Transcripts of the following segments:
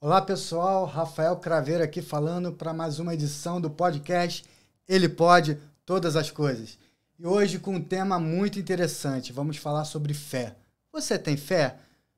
Olá pessoal, Rafael Craveiro aqui falando para mais uma edição do podcast Ele Pode Todas as Coisas. E hoje com um tema muito interessante, vamos falar sobre fé. Você tem fé?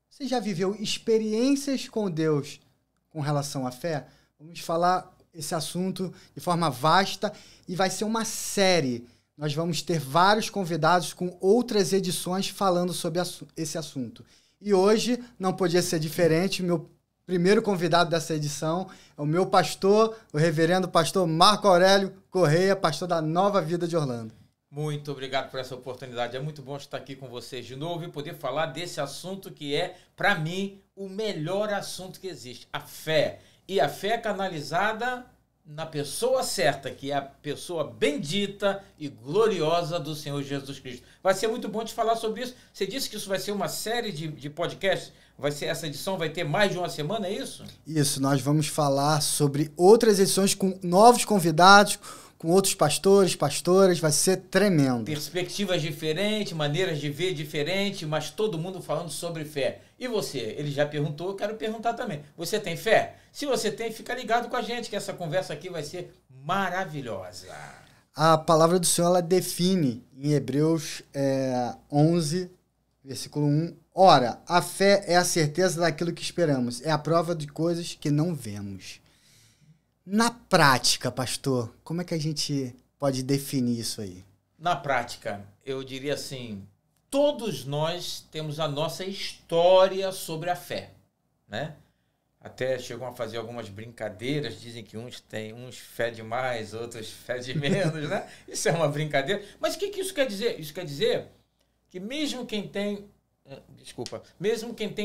Você já viveu experiências com Deus com relação à fé? Vamos falar esse assunto de forma vasta e vai ser uma série. Nós vamos ter vários convidados com outras edições falando sobre esse assunto. E hoje não podia ser diferente, meu primeiro convidado dessa edição é o meu pastor, o reverendo pastor Marco Aurélio Correia, pastor da Nova Vida de Orlando. Muito obrigado por essa oportunidade. É muito bom estar aqui com vocês de novo e poder falar desse assunto que é, para mim, o melhor assunto que existe, a fé. E a fé canalizada na pessoa certa, que é a pessoa bendita e gloriosa do Senhor Jesus Cristo. Vai ser muito bom te falar sobre isso. Você disse que isso vai ser uma série de podcasts. Vai ser essa edição, vai ter mais de uma semana, é isso? Isso, nós vamos falar sobre outras edições com novos convidados, com outros pastores, pastoras, vai ser tremendo. Perspectivas diferentes, maneiras de ver diferentes, mas todo mundo falando sobre fé. E você? Ele já perguntou, eu quero perguntar também. Você tem fé? Se você tem, fica ligado com a gente, que essa conversa aqui vai ser maravilhosa. A palavra do Senhor, ela define em Hebreus 11, versículo 1, ora, a fé é a certeza daquilo que esperamos, é a prova de coisas que não vemos. Na prática, pastor, como é que a gente pode definir isso aí? Na prática, eu diria assim, todos nós temos a nossa história sobre a fé, né? Até chegam a fazer algumas brincadeiras, dizem que uns fé de mais, outros fé de menos, né? Isso é uma brincadeira. Mas o que isso quer dizer? Isso quer dizer que mesmo quem tem,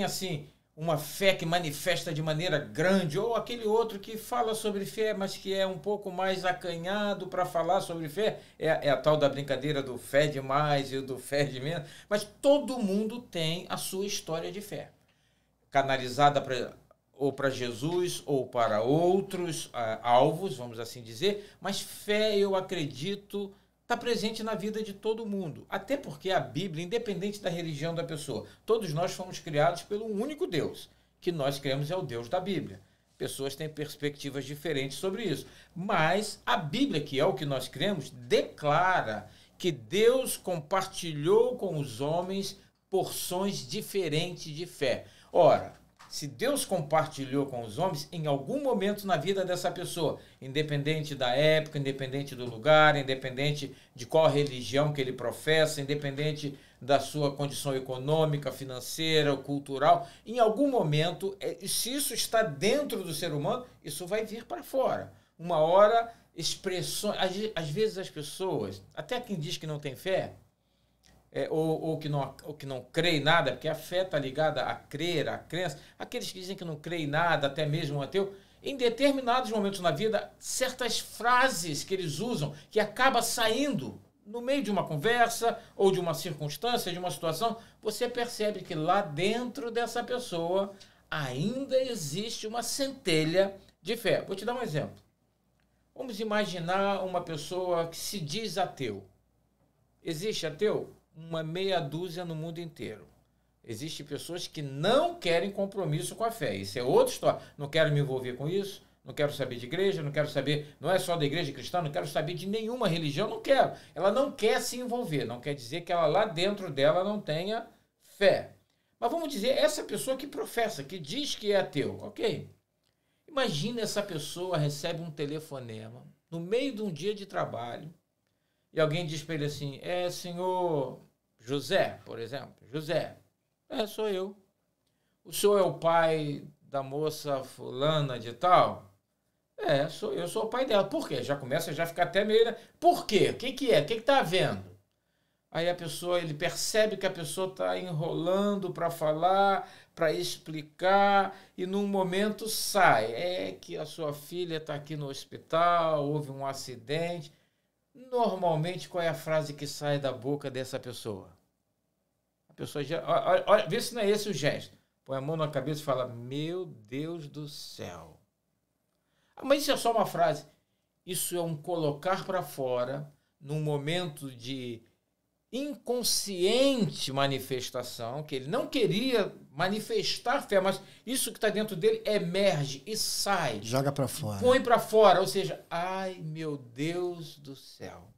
assim, uma fé que manifesta de maneira grande, ou aquele outro que fala sobre fé, mas que é um pouco mais acanhado para falar sobre fé, é a tal da brincadeira do fé de mais e do fé de menos, mas todo mundo tem a sua história de fé, canalizada ou para Jesus ou para outros alvos, vamos assim dizer, mas fé, eu acredito, está presente na vida de todo mundo. Até porque a Bíblia, independente da religião da pessoa, todos nós fomos criados pelo único Deus, que nós cremos é o Deus da Bíblia. Pessoas têm perspectivas diferentes sobre isso. Mas a Bíblia, que é o que nós cremos, declara que Deus compartilhou com os homens porções diferentes de fé. Ora, se Deus compartilhou com os homens, em algum momento na vida dessa pessoa, independente da época, independente do lugar, independente de qual religião que ele professa, independente da sua condição econômica, financeira ou cultural, em algum momento, se isso está dentro do ser humano, isso vai vir para fora. Uma hora, expressões, às vezes as pessoas, até quem diz que não tem fé, ou que não crê em nada, porque a fé está ligada a crer, a crença. Aqueles que dizem que não crê em nada, até mesmo um ateu, em determinados momentos na vida, certas frases que eles usam, que acaba saindo no meio de uma conversa, ou de uma circunstância, de uma situação, você percebe que lá dentro dessa pessoa ainda existe uma centelha de fé. Vou te dar um exemplo. Vamos imaginar uma pessoa que se diz ateu. Existe ateu? Uma meia dúzia no mundo inteiro. Existem pessoas que não querem compromisso com a fé. Isso é outra história. Não quero me envolver com isso, não quero saber de igreja, não quero saber, não é só da igreja cristã, não quero saber de nenhuma religião, não quero. Ela não quer se envolver, não quer dizer que ela lá dentro dela não tenha fé. Mas vamos dizer, essa pessoa que professa, que diz que é ateu, ok? Imagina essa pessoa recebe um telefonema no meio de um dia de trabalho, e alguém diz para ele assim, senhor José, por exemplo, José, sou eu. O senhor é o pai da moça fulana de tal? Eu sou o pai dela. Por quê? Já começa a ficar até meio... Por quê? O que é? O que está havendo? Aí ele percebe que a pessoa está enrolando para falar, para explicar, e num momento sai. É que a sua filha está aqui no hospital, houve um acidente. Normalmente, qual é a frase que sai da boca dessa pessoa? A pessoa já... Olha, vê se não é esse o gesto. Põe a mão na cabeça e fala, meu Deus do céu. Mas isso é só uma frase. Isso é um colocar para fora, num momento de inconsciente manifestação, que ele não queria manifestar fé, mas isso que está dentro dele emerge e sai. Joga para fora. Põe para fora, ou seja, ai meu Deus do céu.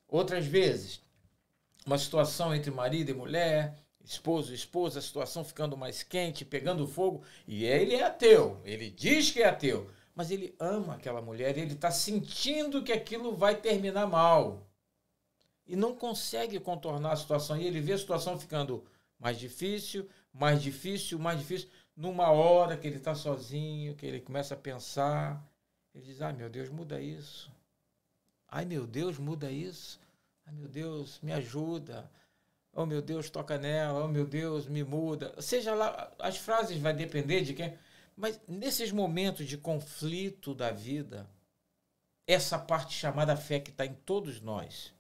Outras vezes, uma situação entre marido e mulher, esposo e esposa, a situação ficando mais quente, pegando fogo, e ele é ateu, ele diz que é ateu, mas ele ama aquela mulher, ele está sentindo que aquilo vai terminar mal. E não consegue contornar a situação. E ele vê a situação ficando mais difícil, mais difícil, mais difícil. Numa hora que ele está sozinho, que ele começa a pensar, ele diz, ai meu Deus, muda isso. Ai meu Deus, muda isso. Ai meu Deus, me ajuda. Oh meu Deus, toca nela. Oh meu Deus, me muda. Seja lá, as frases vai depender de quem. Mas nesses momentos de conflito da vida, essa parte chamada fé que está em todos nós,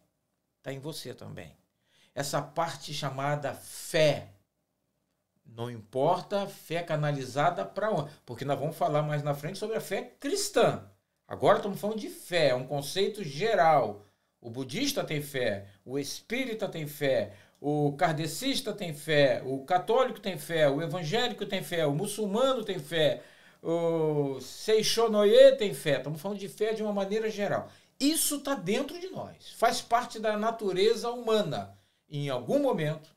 está em você também. Essa parte chamada fé. Não importa fé canalizada para onde. Porque nós vamos falar mais na frente sobre a fé cristã. Agora estamos falando de fé, é um conceito geral. O budista tem fé, o espírita tem fé, o kardecista tem fé, o católico tem fé, o evangélico tem fé, o muçulmano tem fé, o seixonoye tem fé. Estamos falando de fé de uma maneira geral. Isso está dentro de nós, faz parte da natureza humana. Em algum momento,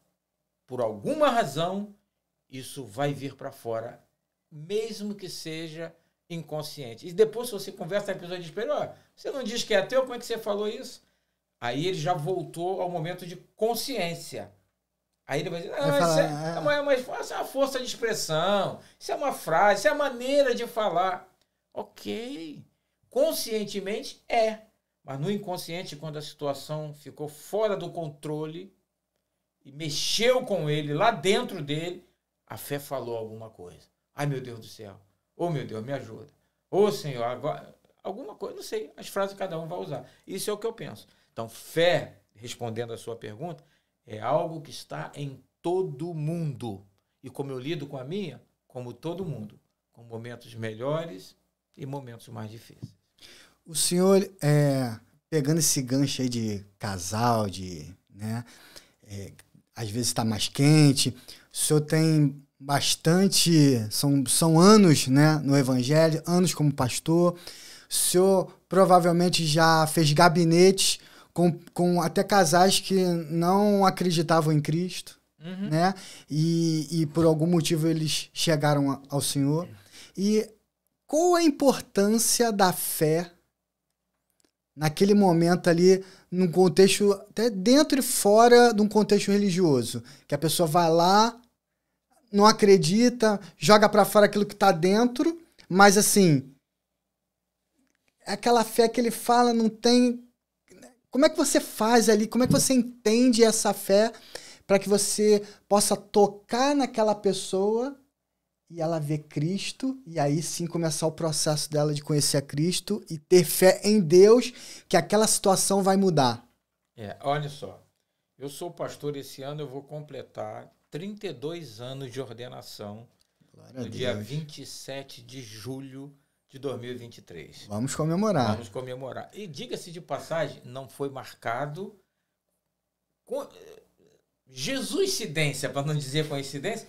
por alguma razão, isso vai vir para fora, mesmo que seja inconsciente. E depois, se você conversa, a pessoa diz para ele, ó, você não diz que é ateu, como é que você falou isso? Aí ele já voltou ao momento de consciência. Aí ele vai dizer, isso é uma força de expressão, isso é uma frase, isso é a maneira de falar. Ok, conscientemente é. Mas no inconsciente, quando a situação ficou fora do controle e mexeu com ele, lá dentro dele, a fé falou alguma coisa. Ai, meu Deus do céu. Oh, meu Deus, me ajuda. Oh, Senhor, agora... Alguma coisa, não sei. As frases cada um vai usar. Isso é o que eu penso. Então, fé, respondendo a sua pergunta, é algo que está em todo mundo. E como eu lido com a minha, como todo mundo. Com momentos melhores e momentos mais difíceis. O senhor, pegando esse gancho aí de casal, né, às vezes está mais quente, o senhor tem bastante, são anos, né, no Evangelho, anos como pastor, o senhor provavelmente já fez gabinetes com até casais que não acreditavam em Cristo, né, e por algum motivo eles chegaram ao senhor. E qual a importância da fé naquele momento ali, num contexto, até dentro e fora de um contexto religioso, que a pessoa vai lá, não acredita, joga para fora aquilo que está dentro, mas assim, aquela fé que ele fala não tem... Como é que você faz ali? Como é que você entende essa fé para que você possa tocar naquela pessoa e ela ver Cristo, e aí sim começar o processo dela de conhecer a Cristo e ter fé em Deus que aquela situação vai mudar? Olha só, eu sou pastor, esse ano eu vou completar 32 anos de ordenação, no dia 27 de julho de 2023. Vamos comemorar. Vamos comemorar. E diga-se de passagem, não foi marcado com Jesuscidência, para não dizer coincidência,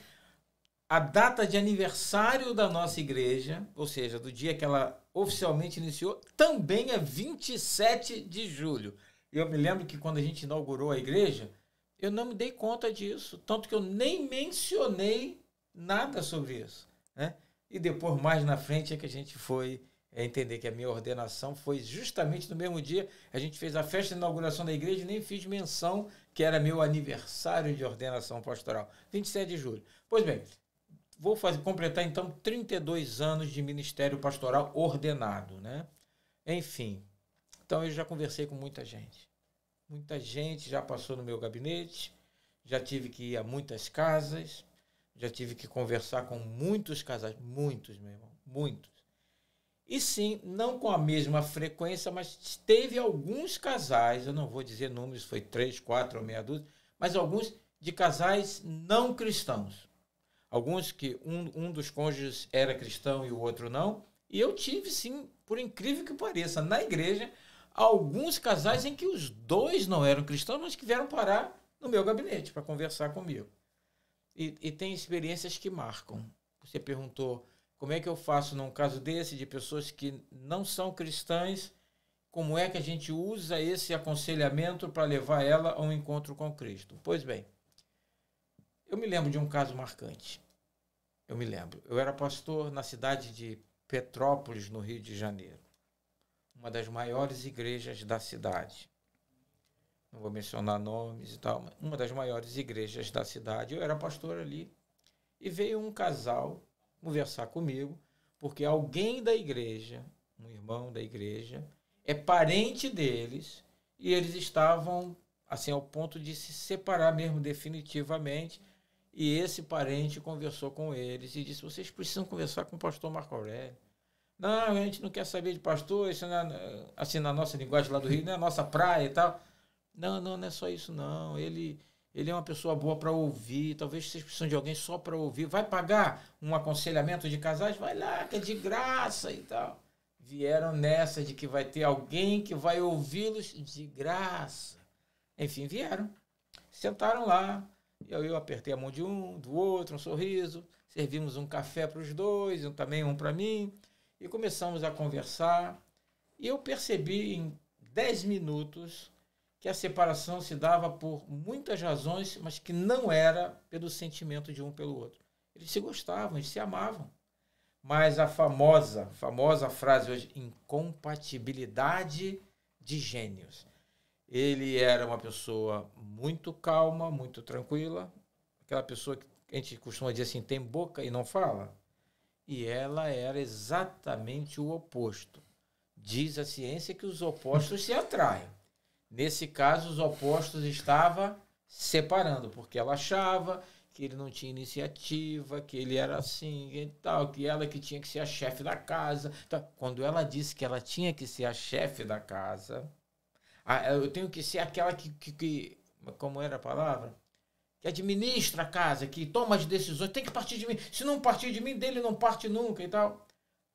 a data de aniversário da nossa igreja, ou seja, do dia que ela oficialmente iniciou, também é 27 de julho. Eu me lembro que quando a gente inaugurou a igreja, eu não me dei conta disso, tanto que eu nem mencionei nada sobre isso, né? E depois, mais na frente, é que a gente foi entender que a minha ordenação foi justamente no mesmo dia. A gente fez a festa de inauguração da igreja e nem fiz menção que era meu aniversário de ordenação pastoral, 27 de julho. Pois bem, vou completar, então, 32 anos de ministério pastoral ordenado, né? Enfim, então eu já conversei com muita gente. Muita gente já passou no meu gabinete, já tive que ir a muitas casas, já tive que conversar com muitos casais, muitos, meu irmão, muitos. E sim, não com a mesma frequência, mas teve alguns casais, eu não vou dizer números, foi 3, 4 ou meia dúzia, mas alguns de casais não cristãos. Alguns que um dos cônjuges era cristão e o outro não. E eu tive, sim, por incrível que pareça, na igreja, alguns casais em que os dois não eram cristãos, mas que vieram parar no meu gabinete para conversar comigo. E tem experiências que marcam. Você perguntou como é que eu faço num caso desse, de pessoas que não são cristãs, como é que a gente usa esse aconselhamento para levar ela a um encontro com Cristo? Pois bem, eu me lembro de um caso marcante. Eu era pastor na cidade de Petrópolis, no Rio de Janeiro. Uma das maiores igrejas da cidade. Não vou mencionar nomes e tal, mas uma das maiores igrejas da cidade. Eu era pastor ali. E veio um casal conversar comigo, porque alguém da igreja, um irmão da igreja, é parente deles, e eles estavam assim ao ponto de se separar mesmo definitivamente. E esse parente conversou com eles e disse: vocês precisam conversar com o pastor Marco Aurélio. Não, a gente não quer saber de pastor, isso não é, assim, na nossa linguagem lá do Rio, não é a nossa praia e tal. Não é só isso não. Ele é uma pessoa boa para ouvir, talvez vocês precisam de alguém só para ouvir. Vai pagar um aconselhamento de casais? Vai lá, que é de graça e tal. Vieram nessa de que vai ter alguém que vai ouvi-los de graça. Enfim, vieram. Sentaram lá. Eu apertei a mão de um, do outro, um sorriso. Servimos um café para os dois, também um para mim. E começamos a conversar. E eu percebi em 10 minutos que a separação se dava por muitas razões, mas que não era pelo sentimento de um pelo outro. Eles se gostavam, eles se amavam. Mas a famosa frase hoje, incompatibilidade de gênios. Ele era uma pessoa muito calma, muito tranquila, aquela pessoa que a gente costuma dizer assim, tem boca e não fala. E ela era exatamente o oposto. Diz a ciência que os opostos se atraem. Nesse caso, os opostos estavam separando, porque ela achava que ele não tinha iniciativa, que ele era assim e tal, que ela que tinha que ser a chefe da casa. Então, quando ela disse que ela tinha que ser a chefe da casa, eu tenho que ser aquela que como era a palavra? Que administra a casa, que toma as decisões, tem que partir de mim. Se não partir de mim, dele não parte nunca e tal.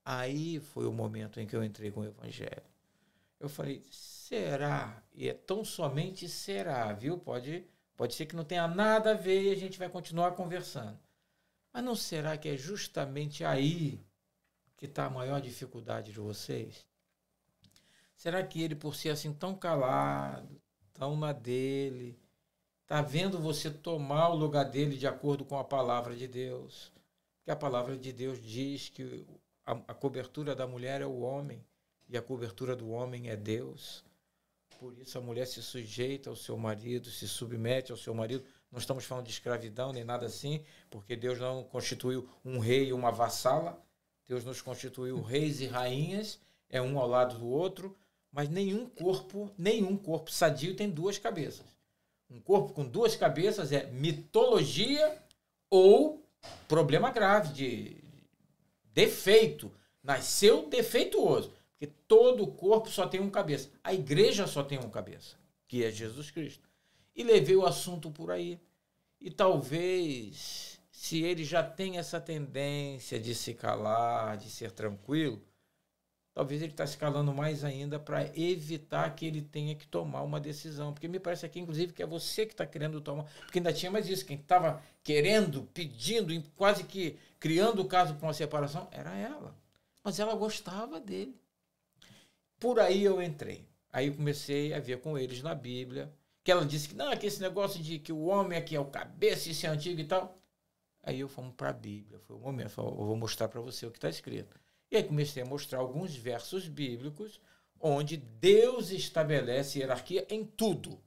Aí foi o momento em que eu entrei com o Evangelho. Eu falei, será? E é tão somente será, viu? Pode ser que não tenha nada a ver e a gente vai continuar conversando. Mas não será que é justamente aí que está a maior dificuldade de vocês? Será que ele, por ser assim tão calado, tão na dele, está vendo você tomar o lugar dele de acordo com a palavra de Deus? Porque a palavra de Deus diz que a cobertura da mulher é o homem e a cobertura do homem é Deus. Por isso a mulher se sujeita ao seu marido, se submete ao seu marido. Não estamos falando de escravidão nem nada assim, porque Deus não constituiu um rei e uma vassala. Deus nos constituiu reis e rainhas, é um ao lado do outro, mas nenhum corpo sadio tem duas cabeças. Um corpo com duas cabeças é mitologia ou problema grave de defeito. Nasceu defeituoso. Porque todo o corpo só tem um cabeça. A igreja só tem um cabeça, que é Jesus Cristo. E levei o assunto por aí. E talvez, se ele já tem essa tendência de se calar, de ser tranquilo, talvez ele está se calando mais ainda para evitar que ele tenha que tomar uma decisão. Porque me parece aqui, inclusive, que é você que está querendo tomar. Porque ainda tinha mais isso. Quem estava querendo, pedindo, quase que criando o caso para uma separação, era ela. Mas ela gostava dele. Por aí eu entrei. Aí eu comecei a ver com eles na Bíblia, que ela disse que não, que esse negócio de que o homem aqui é o cabeça, isso é antigo e tal. Aí eu fomos para a Bíblia, foi o momento, eu vou mostrar para você o que está escrito. E aí comecei a mostrar alguns versos bíblicos onde Deus estabelece hierarquia em tudo.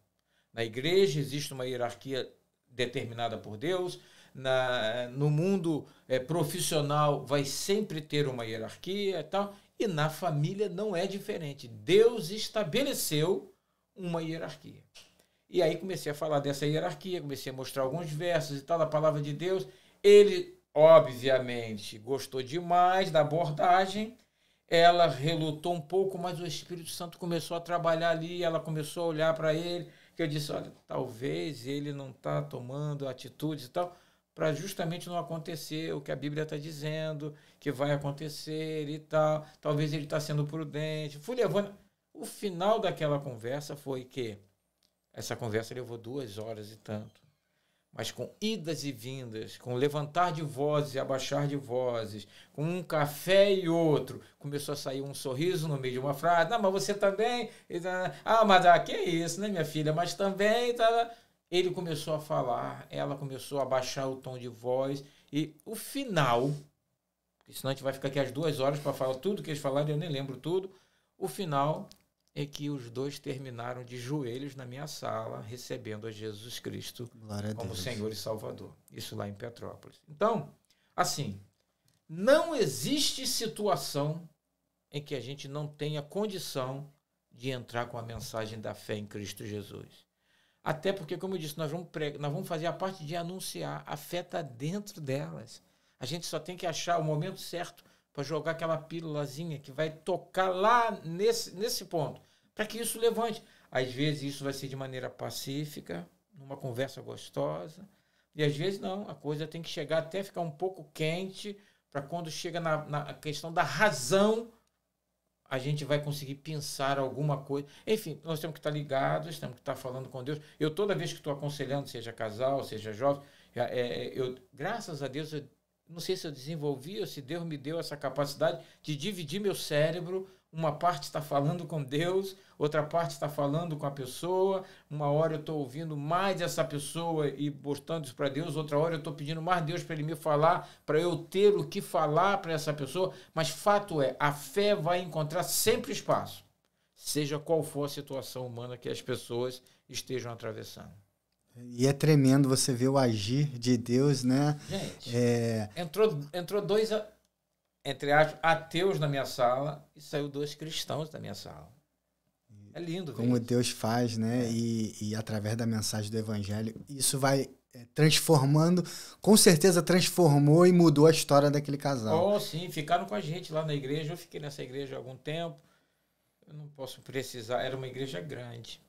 Na igreja existe uma hierarquia determinada por Deus, no mundo profissional vai sempre ter uma hierarquia e tal, e na família não é diferente. Deus estabeleceu uma hierarquia. E aí comecei a falar dessa hierarquia, comecei a mostrar alguns versos e tal, da palavra de Deus. Ele, obviamente, gostou demais da abordagem, ela relutou um pouco, mas o Espírito Santo começou a trabalhar ali, ela começou a olhar para ele, que eu disse, olha, talvez ele não está tomando atitudes e tal, para justamente não acontecer o que a Bíblia está dizendo, que vai acontecer e tal. Talvez ele está sendo prudente. Fui levando. O final daquela conversa foi que Essa conversa levou 2 horas e tanto. Mas com idas e vindas, com levantar de vozes e abaixar de vozes, com um café e outro, começou a sair um sorriso no meio de uma frase. Não, mas você também... Ah, mas que é isso, né, minha filha? Mas também... Tá... Ele começou a falar, ela começou a baixar o tom de voz. E o final, senão a gente vai ficar aqui as 2 horas para falar tudo que eles falaram, eu nem lembro tudo. O final é que os dois terminaram de joelhos na minha sala, recebendo a Jesus Cristo como Senhor e Salvador. Isso lá em Petrópolis. Então, assim, não existe situação em que a gente não tenha condição de entrar com a mensagem da fé em Cristo Jesus. Até porque, como eu disse, nós vamos fazer a parte de anunciar. A fé está dentro delas. A gente só tem que achar o momento certo para jogar aquela pílulazinha que vai tocar lá nesse ponto, para que isso levante. Às vezes isso vai ser de maneira pacífica, numa conversa gostosa, e às vezes não, a coisa tem que chegar até ficar um pouco quente, para quando chega na questão da razão, a gente vai conseguir pensar alguma coisa. Enfim, nós temos que estar ligados, temos que estar falando com Deus. Eu, toda vez que estou aconselhando, seja casal, seja jovem, graças a Deus, eu não sei se eu desenvolvi ou se Deus me deu essa capacidade de dividir meu cérebro. Uma parte está falando com Deus, outra parte está falando com a pessoa. Uma hora eu estou ouvindo mais essa pessoa e botando isso para Deus, outra hora eu estou pedindo mais Deus para Ele me falar, para eu ter o que falar para essa pessoa. Mas fato é, a fé vai encontrar sempre espaço, seja qual for a situação humana que as pessoas estejam atravessando. E é tremendo você ver o agir de Deus, né? Gente, entrou 2... entre aspas, ateus na minha sala e saiu 2 cristãos da minha sala. É lindo ver como isso. Deus faz, né? E através da mensagem do Evangelho, isso vai transformando, com certeza transformou e mudou a história daquele casal. Oh, sim, ficaram com a gente lá na igreja. Eu fiquei nessa igreja há algum tempo. Eu não posso precisar, era uma igreja grande.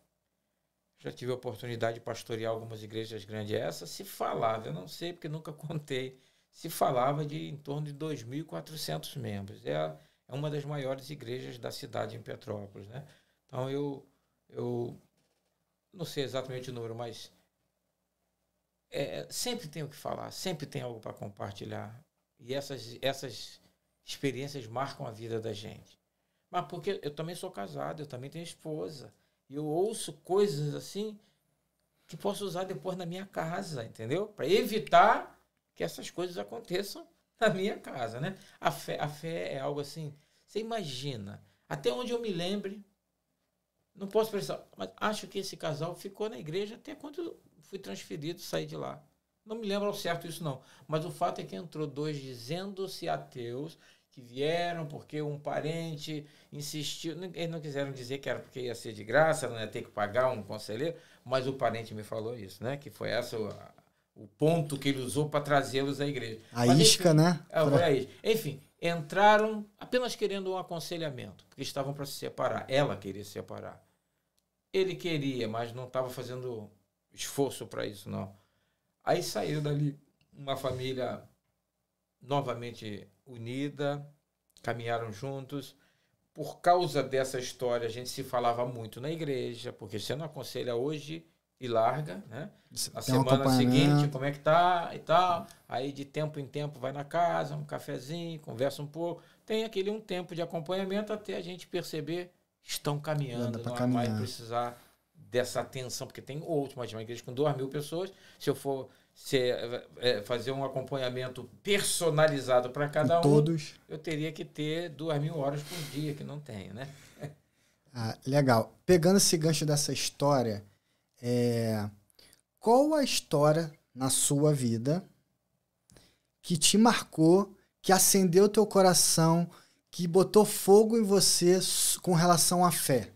Já tive a oportunidade de pastorear algumas igrejas grandes. Essa se falava, eu não sei porque nunca contei, se falava de em torno de 2.400 membros. É uma das maiores igrejas da cidade em Petrópolis, né? Então eu não sei exatamente o número, mas sempre tem o que falar, sempre tem algo para compartilhar. E essas experiências marcam a vida da gente. Mas porque eu também sou casado, eu também tenho esposa. E eu ouço coisas assim que posso usar depois na minha casa, entendeu? Para evitar que essas coisas aconteçam na minha casa, né? A fé é algo assim, você imagina, até onde eu me lembre, não posso pensar, mas acho que esse casal ficou na igreja até quando eu fui transferido, saí de lá. Não me lembro ao certo isso não, mas o fato é que entrou 2 dizendo-se ateus, que vieram porque um parente insistiu, eles não quiseram dizer que era porque ia ser de graça, não ia ter que pagar um conselheiro, mas o parente me falou isso, né? Que foi essa o ponto que ele usou para trazê-los à igreja. Mas, isca, enfim, né? Foi a isca. Enfim, entraram apenas querendo um aconselhamento, porque estavam para se separar. Ela queria se separar. Ele queria, mas não estava fazendo esforço para isso, não. Aí saiu dali uma família novamente unida, caminharam juntos. Por causa dessa história, a gente se falava muito na igreja, porque você não aconselha hoje e larga, né? A semana seguinte, como é que tá e tal. Aí de tempo em tempo vai na casa, um cafezinho, conversa um pouco. Tem aquele um tempo de acompanhamento até a gente perceber que estão caminhando, não vai precisar dessa atenção, porque tem uma igreja com 2.000 pessoas. Se eu for fazer um acompanhamento personalizado para cada todos, eu teria que ter 2.000 horas por dia, que não tenho, né? Legal. Pegando esse gancho dessa história, qual a história na sua vida que te marcou, que acendeu teu coração, que botou fogo em você com relação à fé?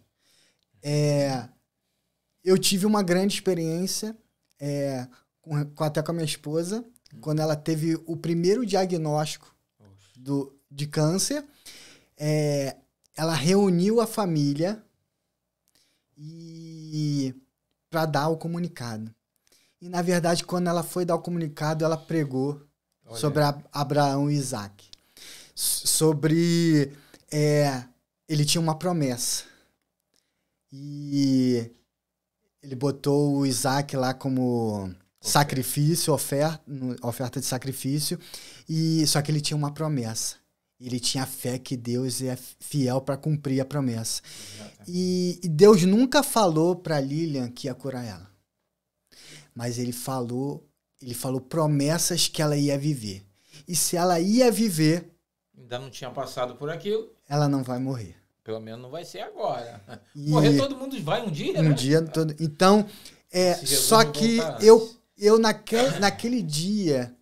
Eu tive uma grande experiência até com a minha esposa, quando ela teve o primeiro diagnóstico de câncer. Ela reuniu a família para dar o comunicado. E, na verdade, quando ela foi dar o comunicado, ela pregou sobre Abraão e Isaac. Sobre... ele tinha uma promessa. E ele botou o Isaac lá como sacrifício, oferta de sacrifício, e só que ele tinha uma promessa. Ele tinha fé que Deus é fiel para cumprir a promessa. E Deus nunca falou para Lilian que ia curar ela. Mas ele falou promessas que ela ia viver. E se ela ia viver... Ainda não tinha passado por aquilo. Ela não vai morrer. Pelo menos não vai ser agora. Morrer todo mundo vai um dia, né? Um dia todo. Então, só que eu naquele dia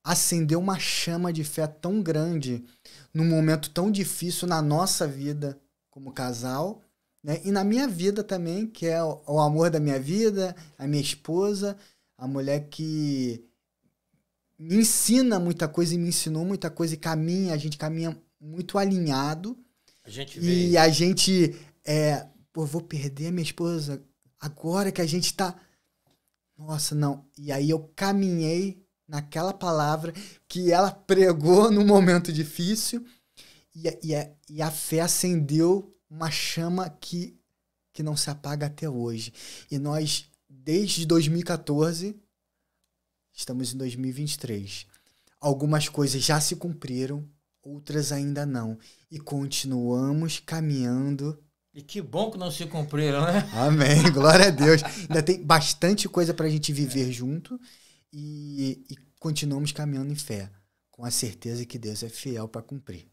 acendeu uma chama de fé tão grande num momento tão difícil na nossa vida como casal, né? E na minha vida também, que é o amor da minha vida, a minha esposa, a mulher que me ensina muita coisa e me ensinou muita coisa e a gente caminha muito alinhado. A gente vê. E a gente, vou perder a minha esposa agora que a gente tá... Nossa, não. E aí eu caminhei naquela palavra que ela pregou num momento difícil e a fé acendeu uma chama que não se apaga até hoje. E nós, desde 2014, estamos em 2023. Algumas coisas já se cumpriram, outras ainda não. E continuamos caminhando. E que bom que não se cumpriram, né? Amém, glória a Deus. Ainda tem bastante coisa para a gente viver junto e continuamos caminhando em fé, com a certeza que Deus é fiel para cumprir.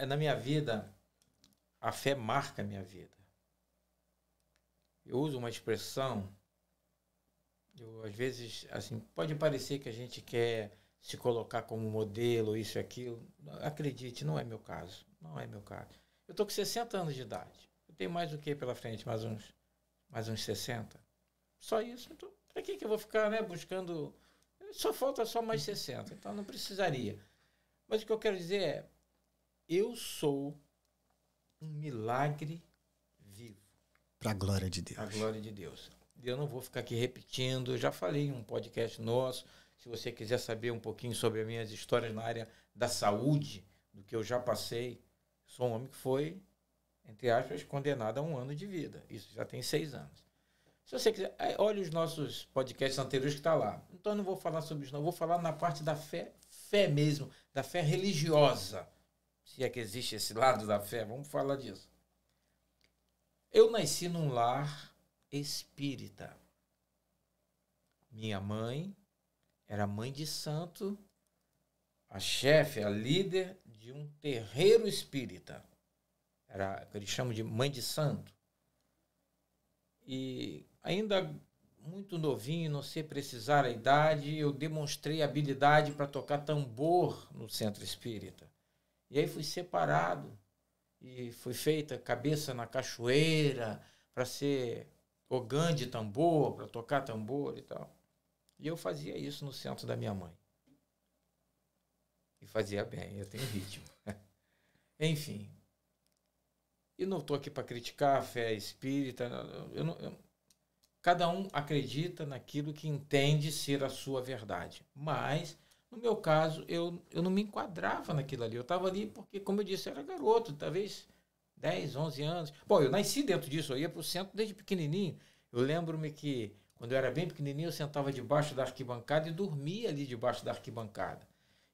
Na minha vida, a fé marca a minha vida. Eu uso uma expressão, às vezes, assim, pode parecer que a gente quer se colocar como modelo, isso e aquilo. Acredite, não é meu caso. Não é meu caso. Eu estou com 60 anos de idade. Eu tenho mais o que pela frente? Mais uns 60? Só isso. Então, para que eu vou ficar, né, buscando... Só falta mais 60, então não precisaria. Mas o que eu quero dizer é, eu sou um milagre vivo. Para a glória de Deus. A glória de Deus. Eu não vou ficar aqui repetindo, eu já falei em um podcast nosso. Se você quiser saber um pouquinho sobre as minhas histórias na área da saúde, do que eu já passei, sou um homem que foi, entre aspas, condenado a 1 ano de vida. Isso já tem 6 anos. Se você quiser, olha os nossos podcasts anteriores que está lá. Então eu não vou falar sobre isso, não. Eu vou falar na parte da fé mesmo, da fé religiosa. Se é que existe esse lado da fé, vamos falar disso. Eu nasci num lar espírita. Minha mãe era mãe de santo, a chefe, a líder de um terreiro espírita. Era o que eles chamam de mãe de santo. E ainda muito novinho, não sei precisar a idade, eu demonstrei habilidade para tocar tambor no centro espírita. E aí fui separado e fui feita cabeça na cachoeira para ser ogã de tambor, para tocar tambor e tal. E eu fazia isso no centro da minha mãe. E fazia bem, eu tenho ritmo. Enfim. E não estou aqui para criticar a fé espírita. Cada um acredita naquilo que entende ser a sua verdade. Mas, no meu caso, eu não me enquadrava naquilo ali. Eu estava ali porque, como eu disse, eu era garoto, talvez 10, 11 anos. Bom, eu nasci dentro disso, eu ia para o centro desde pequenininho. Eu lembro-me que, quando eu era bem pequenininho, eu sentava debaixo da arquibancada e dormia ali debaixo da arquibancada.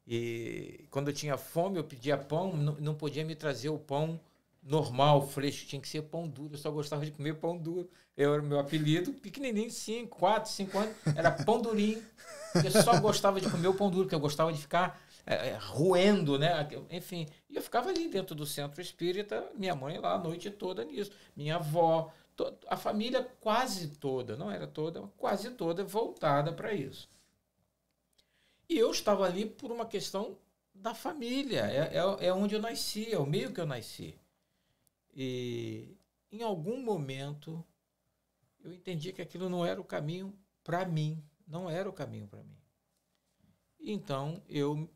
E quando eu tinha fome, eu pedia pão, não podia me trazer o pão normal, fresco, tinha que ser pão duro. Eu só gostava de comer pão duro. Era o meu apelido, pequenininho, 4, 5 anos, era pão durinho. Eu só gostava de comer o pão duro, porque eu gostava de ficar roendo, né? Enfim, e eu ficava ali dentro do centro espírita, minha mãe lá a noite toda nisso, minha avó, a família quase toda, não era toda, quase toda voltada para isso. E eu estava ali por uma questão da família, é onde eu nasci, é o meio que eu nasci. E em algum momento eu entendi que aquilo não era o caminho para mim, não era o caminho para mim. Então eu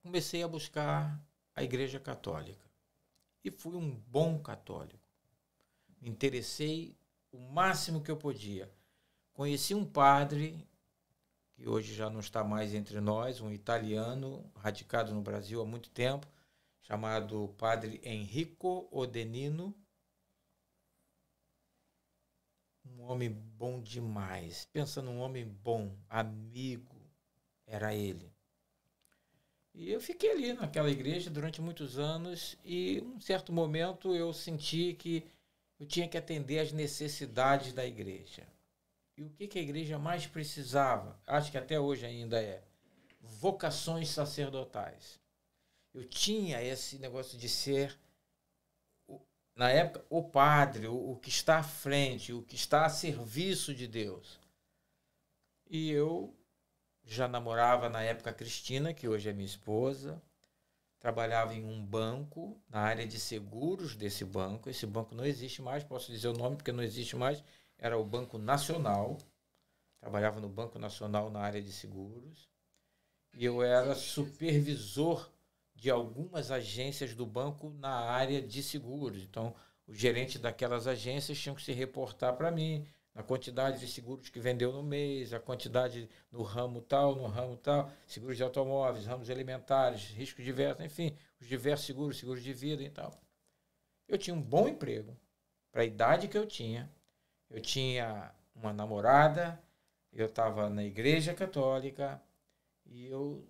comecei a buscar a Igreja Católica e fui um bom católico. Me interessei o máximo que eu podia. Conheci um padre que hoje já não está mais entre nós, um italiano radicado no Brasil há muito tempo, chamado Padre Enrico Odenino. um homem bom demais. Pensa num homem bom, amigo, era ele. E eu fiquei ali naquela igreja durante muitos anos e, em um certo momento, eu senti que eu tinha que atender às necessidades da igreja. E o que a igreja mais precisava, acho que até hoje ainda é, vocações sacerdotais. Eu tinha esse negócio de ser, na época, o padre, o que está à frente, o que está a serviço de Deus. E eu já namorava na época a Cristina, que hoje é minha esposa, trabalhava em um banco, na área de seguros desse banco. Esse banco não existe mais, posso dizer o nome porque não existe mais, era o Banco Nacional. Trabalhava no Banco Nacional na área de seguros. E eu era supervisor de algumas agências do banco na área de seguros. Então, o gerente daquelas agências tinha que se reportar para mim, a quantidade de seguros que vendeu no mês, a quantidade no ramo tal, seguros de automóveis, ramos alimentares, riscos diversos, enfim, os diversos seguros, seguros de vida e tal. Eu tinha um bom emprego para a idade que eu tinha uma namorada, eu estava na igreja católica e eu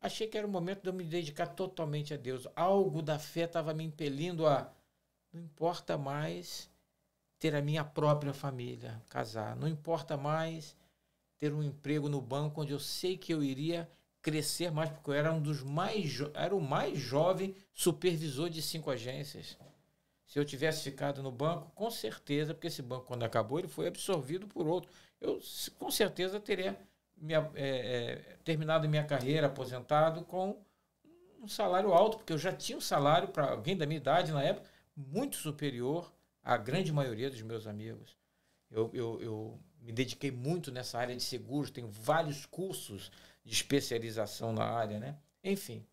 achei que era o momento de eu me dedicar totalmente a Deus. Algo da fé estava me impelindo a, não importa mais ter a minha própria família, casar. Não importa mais ter um emprego no banco onde eu sei que eu iria crescer mais, porque eu era era o mais jovem supervisor de 5 agências. Se eu tivesse ficado no banco, com certeza, porque esse banco, quando acabou, ele foi absorvido por outro. Eu, com certeza, teria terminado minha carreira, aposentado, com um salário alto, porque eu já tinha um salário, para alguém da minha idade, na época, muito superior a grande maioria dos meus amigos. Eu me dediquei muito nessa área de seguros, tenho vários cursos de especialização na área, né? Enfim.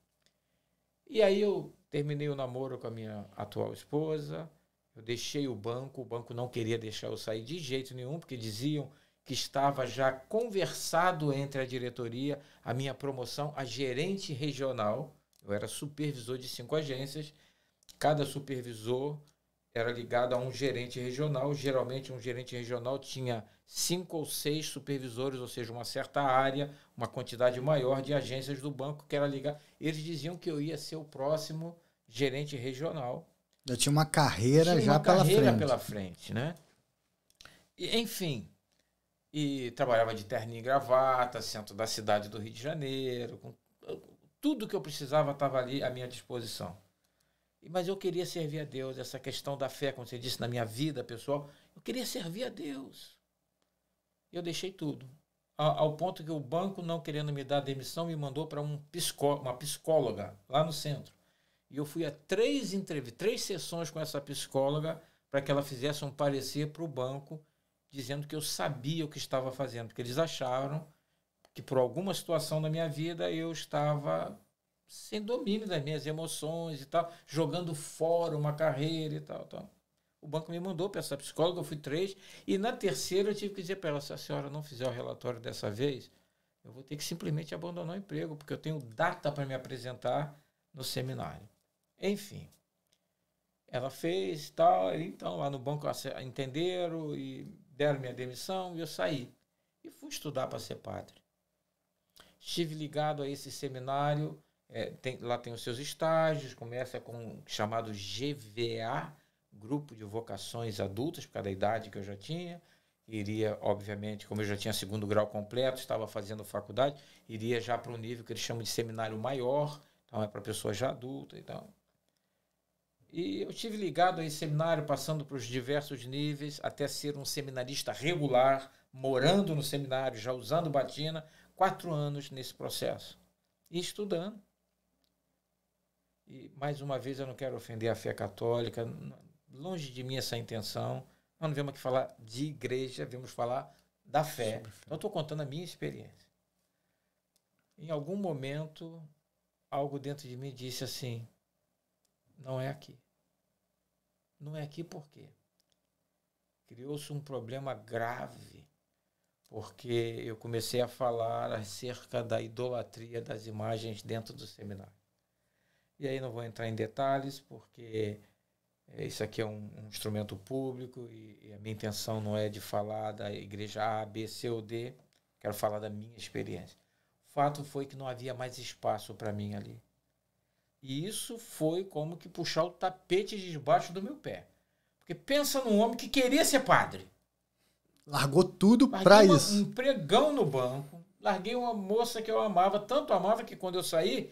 E aí eu terminei o namoro com a minha atual esposa, eu deixei o banco não queria deixar eu sair de jeito nenhum, porque diziam que estava já conversado entre a diretoria, a minha promoção a gerente regional. Eu era supervisor de 5 agências, cada supervisor era ligado a um gerente regional. Geralmente um gerente regional tinha 5 ou 6 supervisores, ou seja, uma certa área, uma quantidade maior de agências do banco que era ligado. Eles diziam que eu ia ser o próximo gerente regional. Eu tinha uma carreira já pela frente. Carreira pela frente, né? E, enfim, e trabalhava de terninho e gravata, centro da cidade do Rio de Janeiro, com tudo que eu precisava estava ali à minha disposição. Mas eu queria servir a Deus, essa questão da fé, como você disse, na minha vida pessoal, eu queria servir a Deus. Eu deixei tudo. Ao ponto que o banco, não querendo me dar demissão, me mandou para uma psicóloga lá no centro. E eu fui a 3 sessões com essa psicóloga para que ela fizesse um parecer para o banco, dizendo que eu sabia o que estava fazendo, porque eles acharam que por alguma situação na minha vida eu estava sem domínio das minhas emoções e tal, jogando fora uma carreira e tal. O banco me mandou para essa psicóloga, eu fui 3, e na terceira eu tive que dizer para ela, se a senhora não fizer o relatório dessa vez, eu vou ter que simplesmente abandonar o emprego, porque eu tenho data para me apresentar no seminário. Enfim, ela fez tal, então lá no banco entenderam e deram minha demissão e eu saí. E fui estudar para ser padre. Estive ligado a esse seminário, lá tem os seus estágios, começa com o chamado GVA, Grupo de Vocações Adultas, por causa da idade que eu já tinha. Iria, obviamente, como eu já tinha 2º grau completo, estava fazendo faculdade, iria já para um nível que eles chamam de seminário maior, então é para pessoas já adultas e tal. E eu estive ligado a esse seminário, passando por os diversos níveis, até ser um seminarista regular, morando no seminário, já usando batina, 4 anos nesse processo. E estudando. E, mais uma vez, eu não quero ofender a fé católica, longe de mim essa intenção. Nós não vemos aqui falar de igreja, vamos falar da fé. Então, eu estou contando a minha experiência. Em algum momento, algo dentro de mim disse assim, não é aqui. Não é aqui por quê? Criou-se um problema grave, porque eu comecei a falar acerca da idolatria das imagens dentro do seminário. E aí não vou entrar em detalhes, porque Isso aqui é um instrumento público e a minha intenção não é de falar da igreja A, B, C ou D. Quero falar da minha experiência. O fato foi que não havia mais espaço para mim ali. E isso foi como que puxar o tapete de debaixo do meu pé. Porque pensa num homem que queria ser padre. Largou tudo para isso. Um pregão no banco. Larguei uma moça que eu amava. Tanto amava que quando eu saí,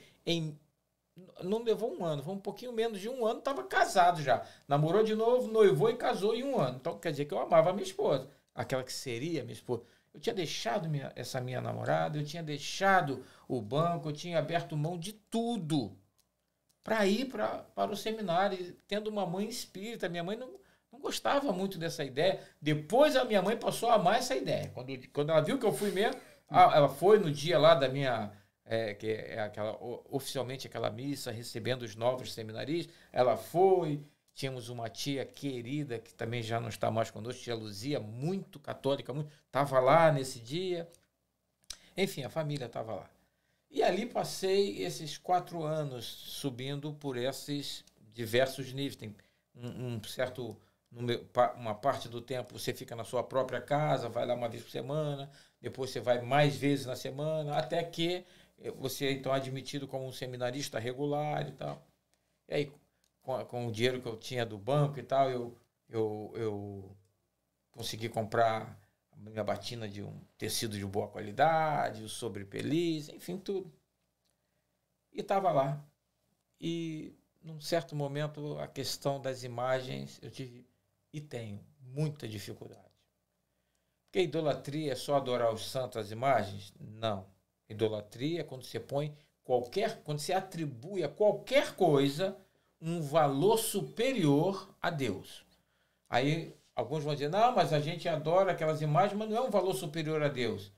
não levou um ano. Foi um pouquinho menos de um ano. Estava casado já. Namorou de novo, noivou e casou em um ano. Então quer dizer que eu amava a minha esposa. Aquela que seria minha esposa. Eu tinha deixado essa minha namorada. Eu tinha deixado o banco. Eu tinha aberto mão de tudo para ir para o seminário. Tendo uma mãe espírita. Minha mãe não gostava muito dessa ideia. Depois a minha mãe passou a amar essa ideia. Quando ela viu que eu fui mesmo, ela foi no dia lá da minha, que é oficialmente aquela missa, recebendo os novos seminaristas. Ela foi, tínhamos uma tia querida, que também já não está mais conosco, tia Luzia, muito católica, estava lá nesse dia. Enfim, a família estava lá. E ali passei esses 4 anos subindo por esses diversos níveis. Tem um certo... Uma parte do tempo você fica na sua própria casa, vai lá uma vez por semana, depois você vai mais vezes na semana, até que você é então admitido como um seminarista regular e tal. E aí, com o dinheiro que eu tinha do banco e tal, eu consegui comprar a minha batina de um tecido de boa qualidade, o sobrepeliz, enfim, tudo. E estava lá. E, num certo momento, a questão das imagens, eu tive... E tenho muita dificuldade. Porque idolatria é só adorar os santos, as imagens? Não. Idolatria é quando você quando você atribui a qualquer coisa um valor superior a Deus. Aí alguns vão dizer, não, mas a gente adora aquelas imagens, mas não é um valor superior a Deus.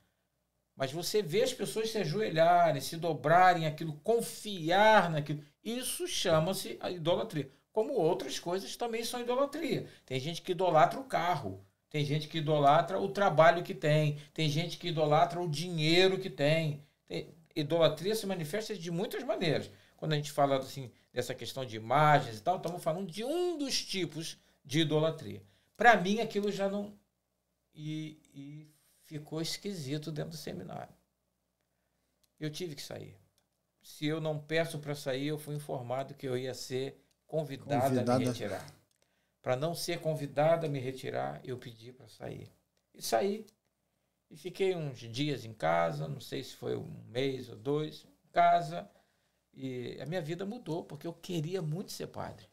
Mas você vê as pessoas se ajoelharem, se dobrarem aquilo, confiar naquilo. Isso chama-se a idolatria. Como outras coisas também são idolatria. Tem gente que idolatra o carro, tem gente que idolatra o trabalho que tem gente que idolatra o dinheiro que tem. Idolatria se manifesta de muitas maneiras. Quando a gente fala assim, dessa questão de imagens e tal, estamos falando de um dos tipos de idolatria. Para mim, aquilo já não... E ficou esquisito dentro do seminário. Eu tive que sair. Se eu não peço para sair, eu fui informado que eu ia ser convidada a me retirar. Para não ser convidada a me retirar, eu pedi para sair. E saí. E fiquei uns dias em casa, não sei se foi 1 mês ou 2, em casa. E a minha vida mudou, porque eu queria muito ser padre.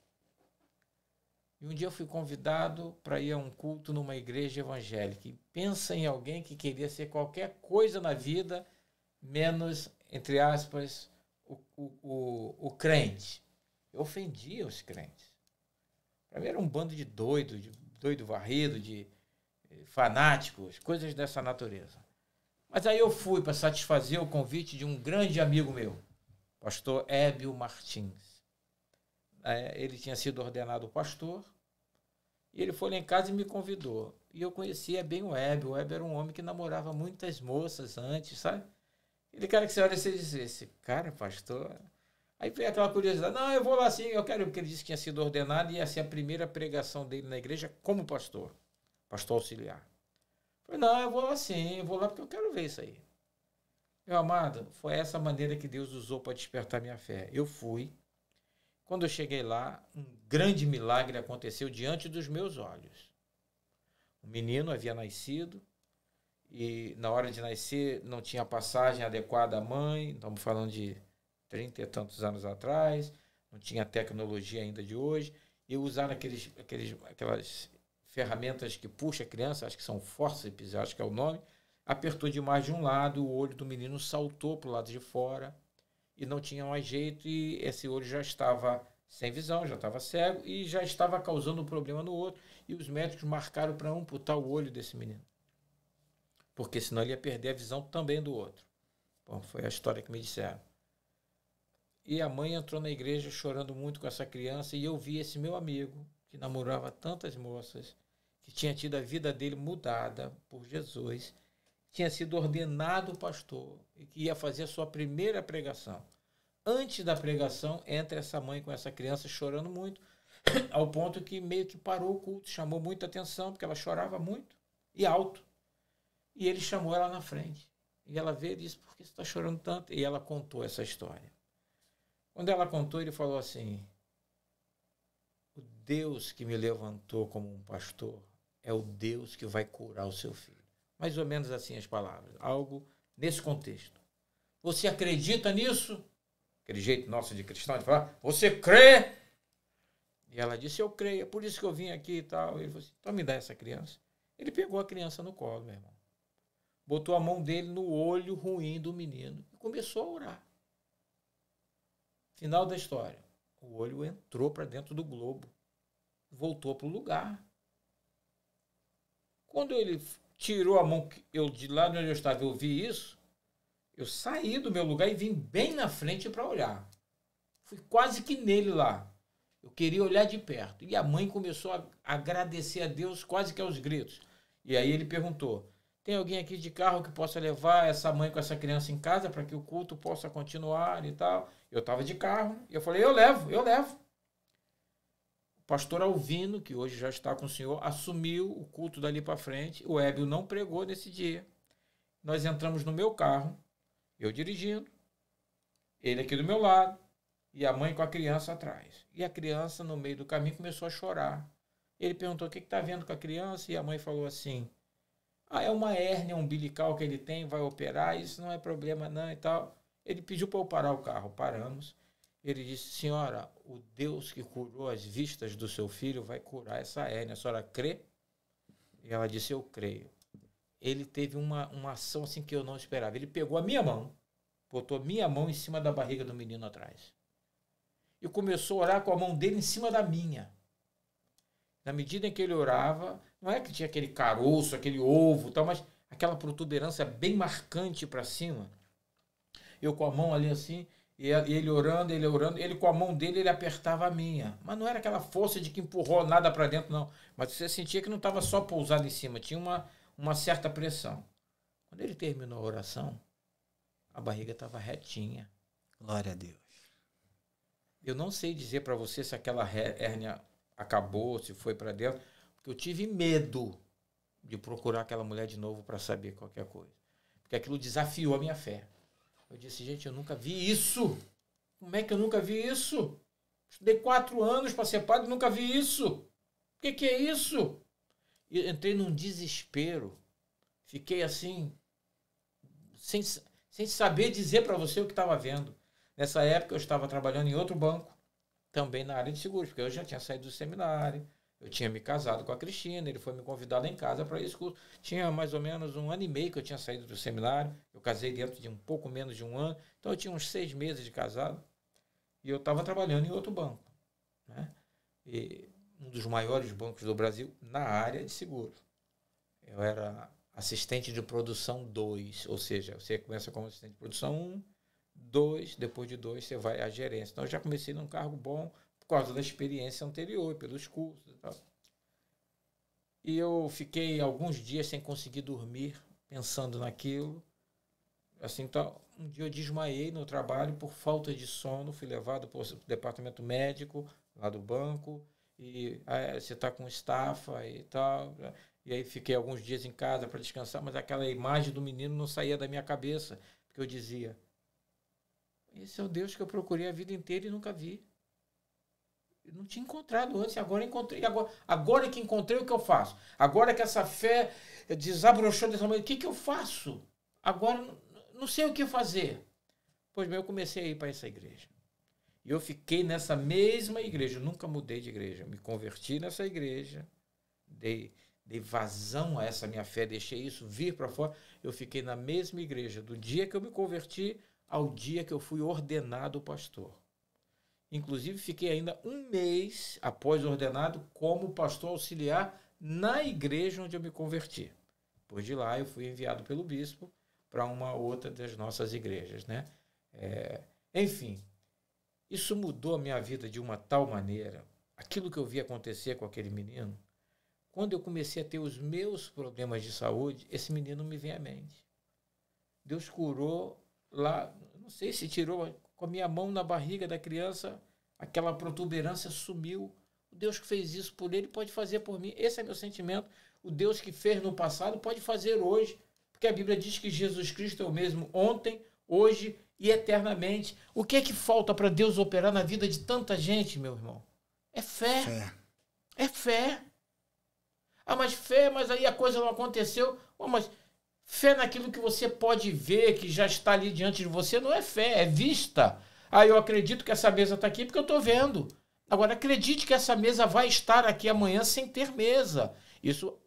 E um dia eu fui convidado para ir a um culto numa igreja evangélica. E pensa em alguém que queria ser qualquer coisa na vida, menos, entre aspas, o crente. Eu ofendia os crentes. Para mim era um bando de doido varrido, de fanáticos, coisas dessa natureza. Mas aí eu fui para satisfazer o convite de um grande amigo meu, pastor Hébio Martins. Ele tinha sido ordenado pastor, e ele foi lá em casa e me convidou. E eu conhecia bem o Hébio. O Hébio era um homem que namorava muitas moças antes, sabe? Ele quer que você olhe e diz, esse cara, pastor... Aí veio aquela curiosidade, não, eu vou lá sim, eu quero, porque ele disse que tinha sido ordenado e ia ser a primeira pregação dele na igreja como pastor auxiliar. Eu falei, não, eu vou lá sim, eu vou lá porque eu quero ver isso aí. Meu amado, foi essa maneira que Deus usou para despertar minha fé. Eu fui, quando eu cheguei lá, um grande milagre aconteceu diante dos meus olhos. O menino havia nascido e na hora de nascer não tinha passagem adequada à mãe, estamos falando de 30 e tantos anos atrás, não tinha tecnologia ainda de hoje, e usaram aquelas ferramentas que puxa a criança, acho que são fórceps, acho que é o nome, apertou demais de um lado, o olho do menino saltou para o lado de fora, e não tinha mais jeito, e esse olho já estava sem visão, já estava cego, e já estava causando um problema no outro, e os médicos marcaram para amputar o olho desse menino, porque senão ele ia perder a visão também do outro. Bom, foi a história que me disseram. E a mãe entrou na igreja chorando muito com essa criança, e eu vi esse meu amigo, que namorava tantas moças, que tinha tido a vida dele mudada por Jesus, tinha sido ordenado pastor, e que ia fazer a sua primeira pregação. Antes da pregação, entra essa mãe com essa criança chorando muito, ao ponto que meio que parou o culto, chamou muita atenção, porque ela chorava muito e alto. E ele chamou ela na frente. E ela veio e disse, por que você está chorando tanto? E ela contou essa história. Quando ela contou, ele falou assim, o Deus que me levantou como um pastor é o Deus que vai curar o seu filho. Mais ou menos assim as palavras. Algo nesse contexto. Você acredita nisso? Aquele jeito nosso de cristão de falar, você crê? E ela disse, eu creio, é por isso que eu vim aqui e tal. Ele falou assim, então me dá essa criança. Ele pegou a criança no colo, meu irmão. Botou a mão dele no olho ruim do menino e começou a orar. Final da história. O olho entrou para dentro do globo. Voltou para o lugar. Quando ele tirou a mão, eu de lá onde eu estava, eu vi isso, eu saí do meu lugar e vim bem na frente para olhar. Fui quase que nele lá. Eu queria olhar de perto. E a mãe começou a agradecer a Deus quase que aos gritos. E aí ele perguntou, tem alguém aqui de carro que possa levar essa mãe com essa criança em casa para que o culto possa continuar e tal? Eu estava de carro e eu falei, eu levo. O pastor Alvino, que hoje já está com o senhor, assumiu o culto dali para frente. O Hébio não pregou nesse dia. Nós entramos no meu carro, eu dirigindo, ele aqui do meu lado e a mãe com a criança atrás. E a criança, no meio do caminho, começou a chorar. Ele perguntou, o que está vendo com a criança? E a mãe falou assim, é uma hérnia umbilical que ele tem, vai operar, isso não é problema não e tal. Ele pediu para eu parar o carro, paramos. Ele disse, senhora, o Deus que curou as vistas do seu filho vai curar essa hérnia, a senhora crê? E ela disse, eu creio. Ele teve uma ação assim que eu não esperava. Ele pegou a minha mão, botou a minha mão em cima da barriga do menino atrás. E começou a orar com a mão dele em cima da minha. Na medida em que ele orava, não é que tinha aquele caroço, aquele ovo, tal, mas aquela protuberância bem marcante para cima. Eu com a mão ali assim, e ele orando, ele com a mão dele, ele apertava a minha. Mas não era aquela força de que empurrou nada para dentro, não. Mas você sentia que não estava só pousado em cima, tinha uma certa pressão. Quando ele terminou a oração, a barriga estava retinha. Glória a Deus. Eu não sei dizer para você se aquela hérnia acabou, se foi para dentro, porque eu tive medo de procurar aquela mulher de novo para saber qualquer coisa. Porque aquilo desafiou a minha fé. Eu disse, gente, eu nunca vi isso. Como é que eu nunca vi isso? Estudei 4 anos para ser padre e nunca vi isso. O que é isso? E entrei num desespero. Fiquei assim, sem saber dizer para você o que estava vendo. Nessa época eu estava trabalhando em outro banco, também na área de seguros, porque eu já tinha saído do seminário, eu tinha me casado com a Cristina, ele foi me convidar lá em casa para esse curso. Tinha mais ou menos 1 ano e meio que eu tinha saído do seminário, eu casei dentro de um pouco menos de 1 ano, então eu tinha uns 6 meses de casado, e eu estava trabalhando em outro banco, né? E um dos maiores bancos do Brasil na área de seguros. Eu era assistente de produção 2, ou seja, você começa como assistente de produção 1, 2, depois de 2 você vai à gerência. Então eu já comecei num cargo bom por causa da experiência anterior, pelos cursos e tal. E eu fiquei alguns dias sem conseguir dormir, pensando naquilo. Assim, então, um dia eu desmaiei no trabalho por falta de sono, fui levado para o departamento médico lá do banco, e você está com estafa e tal. E aí fiquei alguns dias em casa para descansar, mas aquela imagem do menino não saía da minha cabeça, porque eu dizia, esse é o Deus que eu procurei a vida inteira e nunca vi. Eu não tinha encontrado antes, agora encontrei. Agora que encontrei, o que eu faço? Agora que essa fé desabrochou dessa maneira, o que eu faço? Agora não sei o que fazer. Pois bem, eu comecei a ir para essa igreja. E eu fiquei nessa mesma igreja, eu nunca mudei de igreja. Eu me converti nessa igreja, dei vazão a essa minha fé, deixei isso vir para fora. Eu fiquei na mesma igreja, do dia que eu me converti ao dia que eu fui ordenado pastor. Inclusive, fiquei ainda 1 mês após ordenado como pastor auxiliar na igreja onde eu me converti. Depois de lá, eu fui enviado pelo bispo para uma outra das nossas igrejas, né? Enfim, isso mudou a minha vida de uma tal maneira. Aquilo que eu vi acontecer com aquele menino, quando eu comecei a ter os meus problemas de saúde, esse menino me vem à mente. Deus curou lá, não sei se tirou com a minha mão na barriga da criança, aquela protuberância sumiu, O Deus que fez isso por ele pode fazer por mim. Esse é meu sentimento. O Deus que fez no passado pode fazer hoje. Porque a Bíblia diz que Jesus Cristo é o mesmo ontem, hoje e eternamente. O que é que falta para Deus operar na vida de tanta gente, meu irmão? É fé. É fé. Ah, mas fé, mas aí a coisa não aconteceu. Oh, mas fé naquilo que você pode ver, que já está ali diante de você, não é fé, é vista. Ah, eu acredito que essa mesa está aqui porque eu estou vendo. Agora, acredite que essa mesa vai estar aqui amanhã sem ter mesa. Isso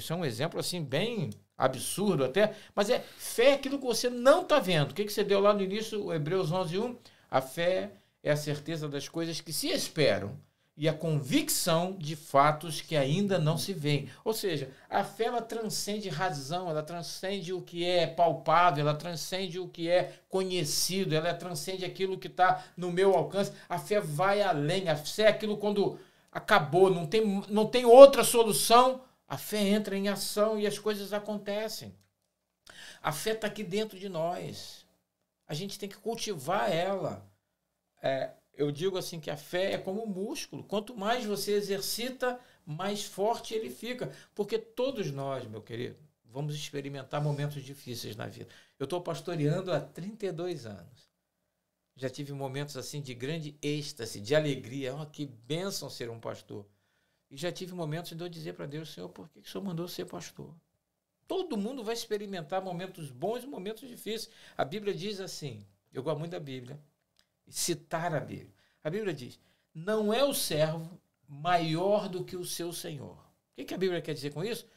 é um exemplo assim bem absurdo até, mas é fé aquilo que você não está vendo. O que você deu lá no início, o Hebreus 11:1? A fé é a certeza das coisas que se esperam e a convicção de fatos que ainda não se veem. Ou seja, a fé ela transcende razão, ela transcende o que é palpável, ela transcende o que é conhecido, ela transcende aquilo que está no meu alcance. A fé vai além, a fé é aquilo quando acabou, não tem outra solução, a fé entra em ação e as coisas acontecem. A fé está aqui dentro de nós. A gente tem que cultivar ela. Eu digo assim que a fé é como um músculo. Quanto mais você exercita, mais forte ele fica. Porque todos nós, meu querido, vamos experimentar momentos difíceis na vida. Eu estou pastoreando há 32 anos. Já tive momentos assim de grande êxtase, de alegria. Oh, que bênção ser um pastor. E já tive momentos de eu dizer para Deus, Senhor, por que o Senhor mandou ser pastor? Todo mundo vai experimentar momentos bons e momentos difíceis. A Bíblia diz assim, eu gosto muito da Bíblia, citar a Bíblia. A Bíblia diz, não é o servo maior do que o seu Senhor. O que a Bíblia quer dizer com isso?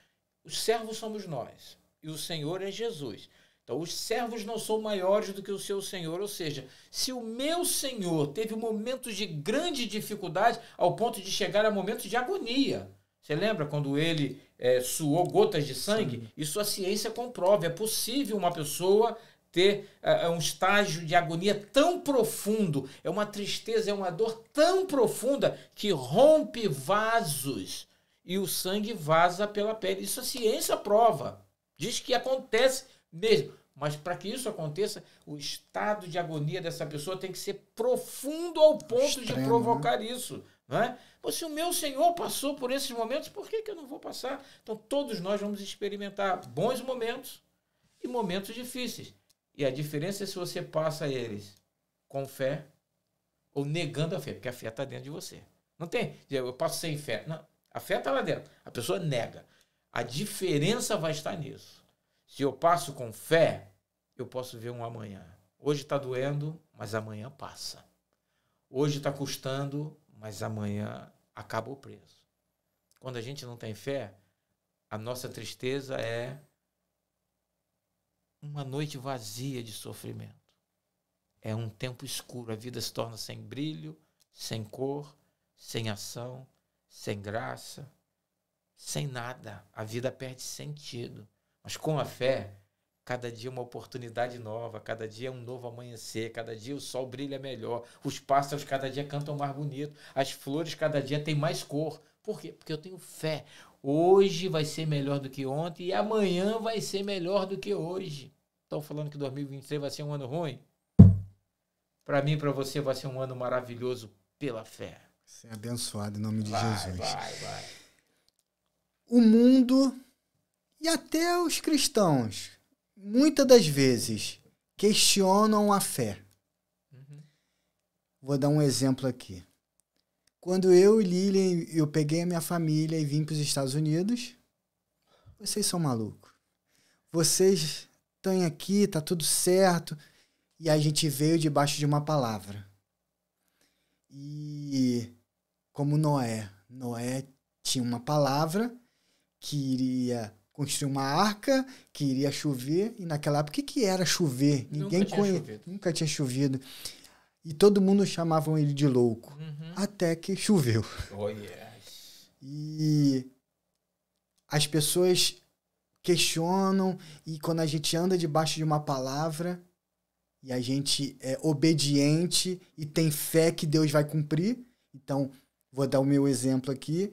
Os servos somos nós e o Senhor é Jesus. Então, os servos não são maiores do que o seu Senhor. Ou seja, se o meu Senhor teve momentos de grande dificuldade ao ponto de chegar a momentos de agonia. Você lembra quando ele suou gotas de sangue? Sim. Isso a ciência comprova. É possível uma pessoa ter um estágio de agonia tão profundo, é uma tristeza, é uma dor tão profunda que rompe vasos e o sangue vaza pela pele. Isso a ciência prova. Diz que acontece mesmo. Mas para que isso aconteça, o estado de agonia dessa pessoa tem que ser profundo ao ponto extremo, de provocar isso. Não é? Mas se o meu Senhor passou por esses momentos, por que eu não vou passar? Então todos nós vamos experimentar bons momentos e momentos difíceis. E a diferença é se você passa eles com fé ou negando a fé, porque a fé está dentro de você. Não tem, eu passo sem fé. Não, a fé está lá dentro. A pessoa nega. A diferença vai estar nisso. Se eu passo com fé, eu posso ver um amanhã. Hoje está doendo, mas amanhã passa. Hoje está custando, mas amanhã acaba o preço. Quando a gente não tem fé, a nossa tristeza é uma noite vazia de sofrimento. É um tempo escuro. A vida se torna sem brilho, sem cor, sem ação, sem graça, sem nada. A vida perde sentido. Mas com a fé, cada dia é uma oportunidade nova, cada dia é um novo amanhecer, cada dia o sol brilha melhor, os pássaros cada dia cantam mais bonito, as flores cada dia têm mais cor. Por quê? Porque eu tenho fé. Hoje vai ser melhor do que ontem e amanhã vai ser melhor do que hoje. Estão falando que 2023 vai ser um ano ruim? Para mim e para você vai ser um ano maravilhoso pela fé. Ser abençoado em nome de Jesus. Vai. O mundo e até os cristãos, muitas das vezes, questionam a fé. Uhum. Vou dar um exemplo aqui. Quando eu e Lilian, eu peguei a minha família e vim para os Estados Unidos, vocês são malucos. Vocês estão aqui, tá tudo certo, e a gente veio debaixo de uma palavra. E como Noé tinha uma palavra que iria construir uma arca, que iria chover, e naquela época, o que era chover? Ninguém nunca tinha chovido. E todo mundo chamava ele de louco. Uhum. Até que choveu. Oh, yes. E as pessoas questionam, e quando a gente anda debaixo de uma palavra, e a gente é obediente e tem fé que Deus vai cumprir. Então, vou dar o meu exemplo aqui.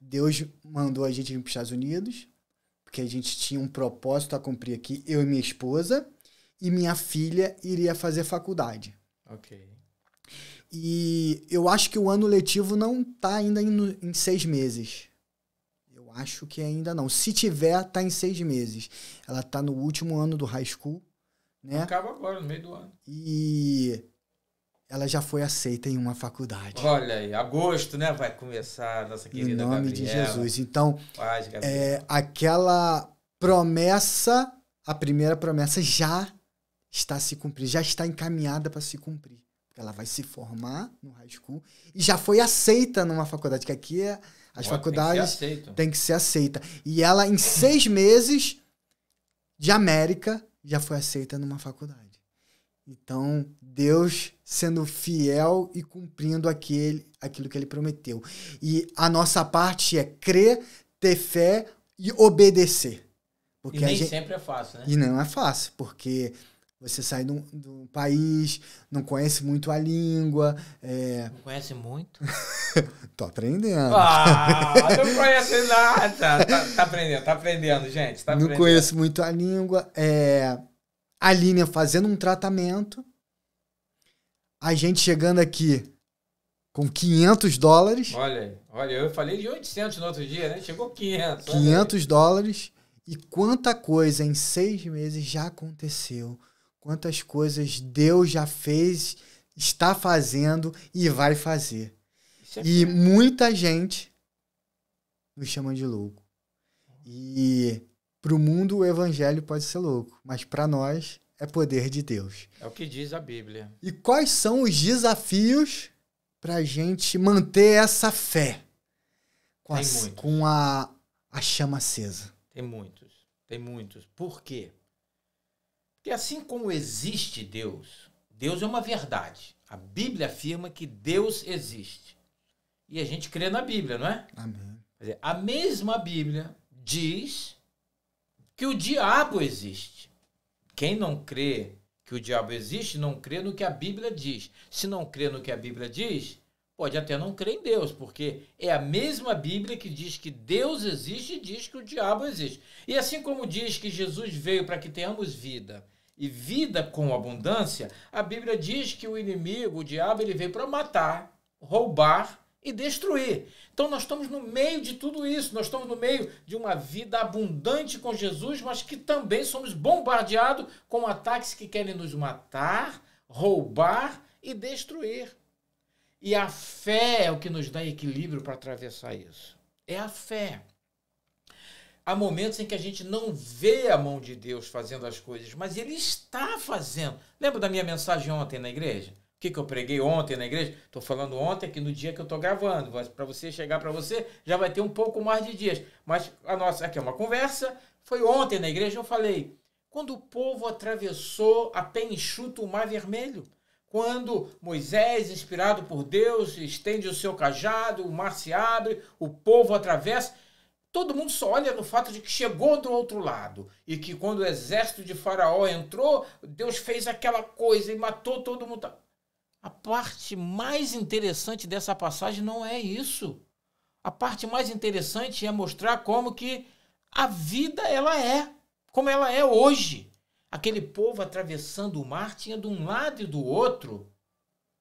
Deus mandou a gente vir para os Estados Unidos, porque a gente tinha um propósito a cumprir aqui, eu e minha esposa, e minha filha iria fazer faculdade. Ok. E eu acho que o ano letivo não está ainda em 6 meses. Eu acho que ainda não. Se tiver, está em 6 meses. Ela está no último ano do high school, né? Acaba agora, no meio do ano. E ela já foi aceita em uma faculdade. Olha aí, agosto, né? Vai começar a nossa querida Gabriela. Em nome de Jesus. Então, Paz, aquela promessa, a primeira promessa já está se cumprindo, já está encaminhada para se cumprir. Ela vai se formar no high school e já foi aceita numa faculdade, que aqui as faculdades têm que ser aceita. E ela, em 6 meses de América, já foi aceita numa faculdade. Então, Deus sendo fiel e cumprindo aquilo que ele prometeu. E a nossa parte é crer, ter fé e obedecer. Porque e nem sempre é fácil, né? E não é fácil, porque você sai do país, não conhece muito a língua. Não conhece muito? Tô aprendendo. Não conhece nada. Tá aprendendo, gente. Tá aprendendo. Não conheço muito a língua. A Línia fazendo um tratamento. A gente chegando aqui com $500. Olha, eu falei de 800 no outro dia, né? Chegou 500. $500. E quanta coisa em 6 meses já aconteceu. Quantas coisas Deus já fez, está fazendo e vai fazer. E muita gente nos chama de louco. E para o mundo o evangelho pode ser louco, mas para nós é poder de Deus. É o que diz a Bíblia. E quais são os desafios para a gente manter essa fé com a chama acesa? Tem muitos. Por quê? Porque assim como existe Deus, Deus é uma verdade. A Bíblia afirma que Deus existe. E a gente crê na Bíblia, não é? Amém. Quer dizer, a mesma Bíblia diz que o diabo existe. Quem não crê que o diabo existe, não crê no que a Bíblia diz. Se não crê no que a Bíblia diz, pode até não crer em Deus, porque é a mesma Bíblia que diz que Deus existe e diz que o diabo existe. E assim como diz que Jesus veio para que tenhamos vida, e vida com abundância, a Bíblia diz que o inimigo, o diabo, ele veio para matar, roubar e destruir. Então nós estamos no meio de tudo isso, nós estamos no meio de uma vida abundante com Jesus, mas que também somos bombardeados com ataques que querem nos matar, roubar e destruir. E a fé é o que nos dá equilíbrio para atravessar isso. É a fé. Há momentos em que a gente não vê a mão de Deus fazendo as coisas, mas Ele está fazendo. Lembra da minha mensagem ontem na igreja? O que eu preguei ontem na igreja? Estou falando ontem aqui no dia que eu estou gravando. Para você chegar para você, já vai ter um pouco mais de dias. Mas a nossa aqui é uma conversa. Foi ontem na igreja, eu falei. Quando o povo atravessou a pé enxuto o Mar Vermelho, quando Moisés, inspirado por Deus, estende o seu cajado, o mar se abre, o povo atravessa. Todo mundo só olha no fato de que chegou do outro lado e que quando o exército de Faraó entrou, Deus fez aquela coisa e matou todo mundo. A parte mais interessante dessa passagem não é isso. A parte mais interessante é mostrar como que a vida ela é, como ela é hoje. Aquele povo atravessando o mar tinha de um lado e do outro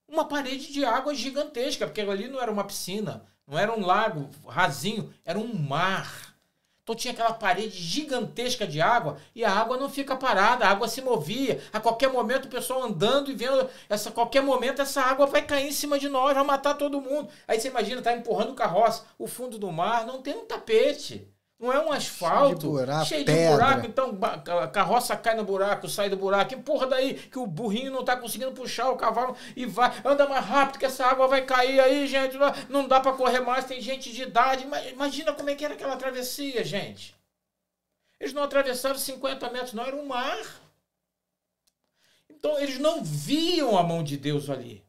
uma parede de água gigantesca, porque ali não era uma piscina, não era um lago rasinho, era um mar. Então tinha aquela parede gigantesca de água e a água não fica parada, a água se movia. A qualquer momento o pessoal andando e vendo, a qualquer momento essa água vai cair em cima de nós, vai matar todo mundo. Aí você imagina, tá empurrando carroça, o fundo do mar não tem um tapete. Não é um asfalto, cheio de buraco, então a carroça cai no buraco, sai do buraco, empurra daí que o burrinho não está conseguindo puxar o cavalo e vai, anda mais rápido que essa água vai cair aí, gente, não dá para correr mais, tem gente de idade, imagina como é que era aquela travessia, gente. Eles não atravessaram 50 metros, não, era um mar. Então eles não viam a mão de Deus ali,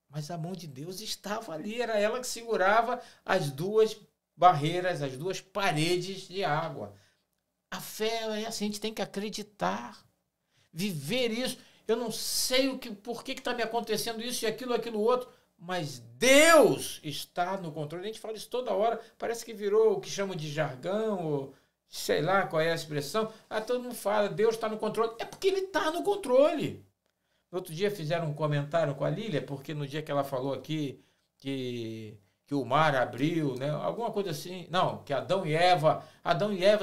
mas a mão de Deus estava ali, era ela que segurava as duas barreiras, as duas paredes de água. A fé é assim, a gente tem que acreditar, viver isso. Eu não sei por que está me acontecendo isso e aquilo outro, mas Deus está no controle. A gente fala isso toda hora, parece que virou o que chamam de jargão, ou sei lá qual é a expressão. Todo mundo fala, Deus está no controle. É porque Ele está no controle. No outro dia fizeram um comentário com a Lília, porque no dia que ela falou aqui que o mar abriu, né? Alguma coisa assim. Não, que Adão e Eva,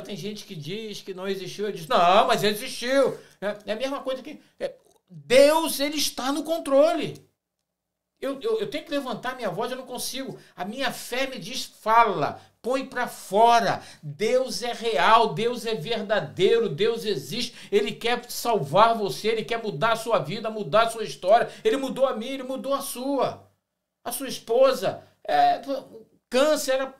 tem gente que diz que não existiu. Eu disse, não, mas existiu. É a mesma coisa que... Deus, ele está no controle. Eu tenho que levantar minha voz, eu não consigo. A minha fé me diz, fala, põe para fora. Deus é real, Deus é verdadeiro, Deus existe. Ele quer salvar você, ele quer mudar a sua vida, mudar a sua história. Ele mudou a minha, ele mudou a sua. A sua esposa, câncer,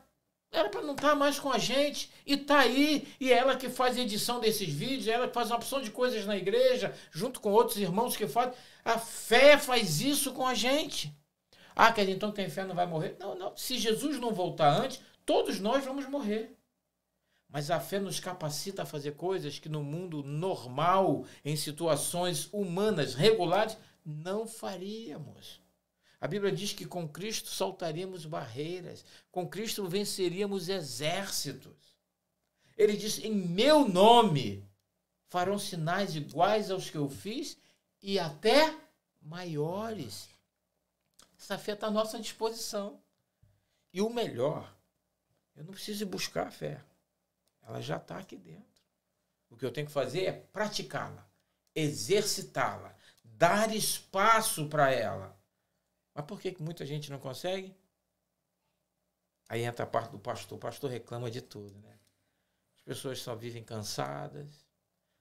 era para não estar mais com a gente. E está aí. E é ela que faz a edição desses vídeos, é ela que faz uma opção de coisas na igreja, junto com outros irmãos que fazem. A fé faz isso com a gente. Ah, quer dizer, então quem tem fé não vai morrer? Não, não. Se Jesus não voltar antes, todos nós vamos morrer. Mas a fé nos capacita a fazer coisas que no mundo normal, em situações humanas regulares, não faríamos. A Bíblia diz que com Cristo saltaríamos barreiras, com Cristo venceríamos exércitos. Ele diz, em meu nome farão sinais iguais aos que eu fiz e até maiores. Essa fé está à nossa disposição. E o melhor, eu não preciso buscar a fé. Ela já está aqui dentro. O que eu tenho que fazer é praticá-la, exercitá-la, dar espaço para ela. Mas por que muita gente não consegue? Aí entra a parte do pastor. O pastor reclama de tudo, né? As pessoas só vivem cansadas,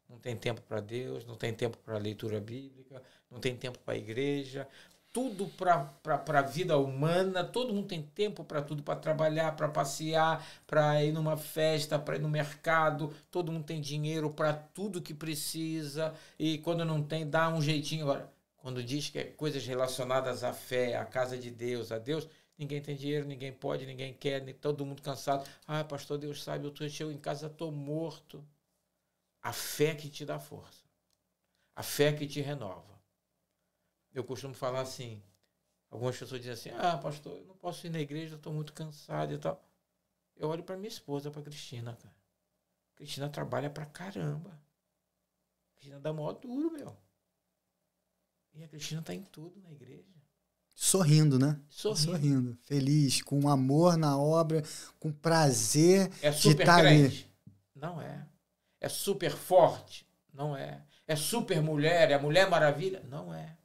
não tem tempo para Deus, não tem tempo para a leitura bíblica, não tem tempo para a igreja, tudo para a vida humana, todo mundo tem tempo para tudo, para trabalhar, para passear, para ir numa festa, para ir no mercado, todo mundo tem dinheiro para tudo que precisa, e quando não tem, dá um jeitinho. Agora, quando diz que é coisas relacionadas à fé, à casa de Deus, a Deus, ninguém tem dinheiro, ninguém pode, ninguém quer, todo mundo cansado. Ah, pastor, Deus sabe, eu chego em casa, estou morto. A fé que te dá força. A fé que te renova. Eu costumo falar assim, algumas pessoas dizem assim, ah, pastor, eu não posso ir na igreja, estou muito cansado e tal. Eu olho para minha esposa, para Cristina, cara. Cristina trabalha pra caramba. Cristina dá maior duro, meu. E a Cristina está em tudo na igreja. Sorrindo, né? Sorrindo. Feliz, com amor na obra, com prazer de estar ali. Não é. É super forte? Não é. É super mulher? É Mulher Maravilha? Não é.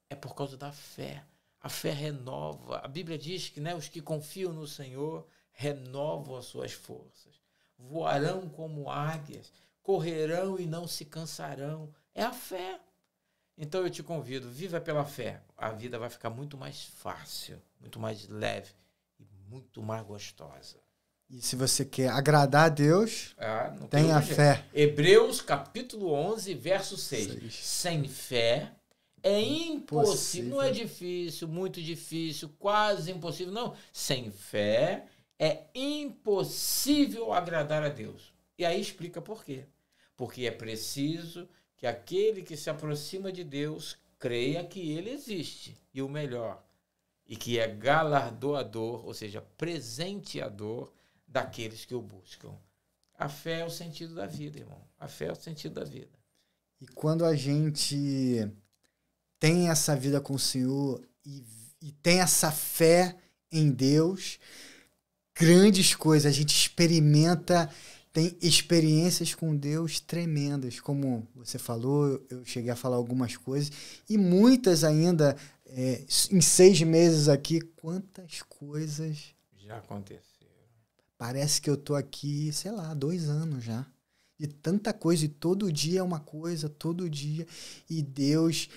É por causa da fé. A fé renova. A Bíblia diz que, né, os que confiam no Senhor renovam as suas forças. Voarão como águias. Correrão e não se cansarão. É a fé. Então eu te convido, viva pela fé. A vida vai ficar muito mais fácil, muito mais leve e muito mais gostosa. E se você quer agradar a Deus, tenha fé. Hebreus capítulo 11, verso 6. Sem fé é impossível. Não é difícil, muito difícil, quase impossível. Não. Sem fé é impossível agradar a Deus. E aí explica por quê. Porque é preciso que aquele que se aproxima de Deus creia que ele existe, e o melhor, e que é galardoador, ou seja, presenteador daqueles que o buscam. A fé é o sentido da vida, irmão. A fé é o sentido da vida. E quando a gente tem essa vida com o Senhor e tem essa fé em Deus, grandes coisas, a gente experimenta... Tem experiências com Deus tremendas, como você falou, eu cheguei a falar algumas coisas, e muitas ainda, em 6 meses aqui, quantas coisas... Já aconteceram. Parece que eu tô aqui, sei lá, 2 anos já. De tanta coisa, e todo dia é uma coisa, todo dia. E Deus,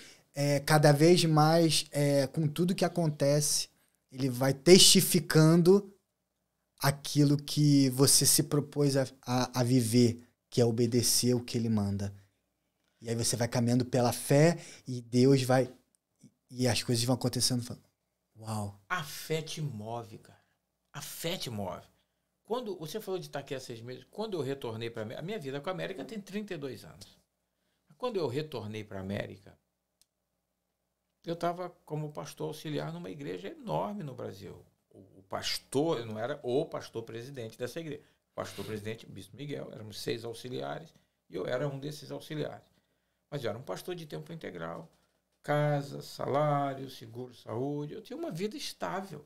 cada vez mais, com tudo que acontece, Ele vai testificando aquilo que você se propôs a viver, que é obedecer o que ele manda. E aí você vai caminhando pela fé e Deus vai... E as coisas vão acontecendo. Uau! A fé te move, cara. A fé te move. Quando você falou de estar aqui há 6 meses, quando eu retornei para a minha vida com a América tem 32 anos. Quando eu retornei para a América, eu estava como pastor auxiliar numa igreja enorme no Brasil. O pastor, eu não era o pastor presidente dessa igreja. O pastor presidente, Bispo Miguel, éramos 6 auxiliares, e eu era um desses auxiliares. Mas eu era um pastor de tempo integral, casa, salário, seguro-saúde. Eu tinha uma vida estável.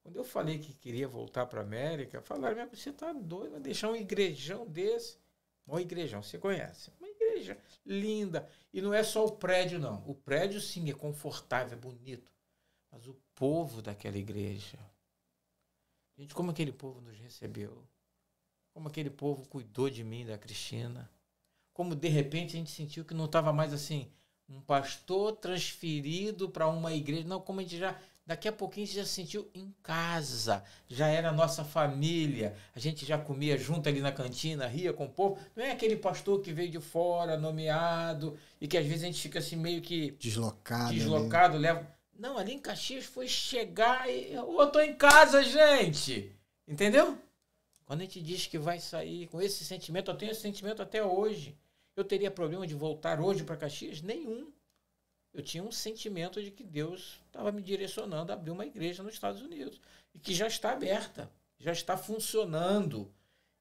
Quando eu falei que queria voltar para a América, falaram, você está doido, vai deixar um igrejão desse? Um igrejão, você conhece. Uma igreja linda. E não é só o prédio, não. O prédio, sim, é confortável, é bonito. Mas o povo daquela igreja... Gente, como aquele povo nos recebeu. Como aquele povo cuidou de mim, da Cristina. Como, de repente, a gente sentiu que não estava mais assim, um pastor transferido para uma igreja. Não, como a gente já... Daqui a pouquinho a gente já se sentiu em casa, já era a nossa família, a gente já comia junto ali na cantina, ria com o povo. Não é aquele pastor que veio de fora, nomeado, e que às vezes a gente fica assim meio que deslocado, leva... Não, ali em Caxias foi chegar e... Eu estou em casa, gente! Entendeu? Quando a gente diz que vai sair com esse sentimento, eu tenho esse sentimento até hoje. Eu teria problema de voltar hoje para Caxias? Nenhum. Eu tinha um sentimento de que Deus estava me direcionando a abrir uma igreja nos Estados Unidos. E que já está aberta, já está funcionando.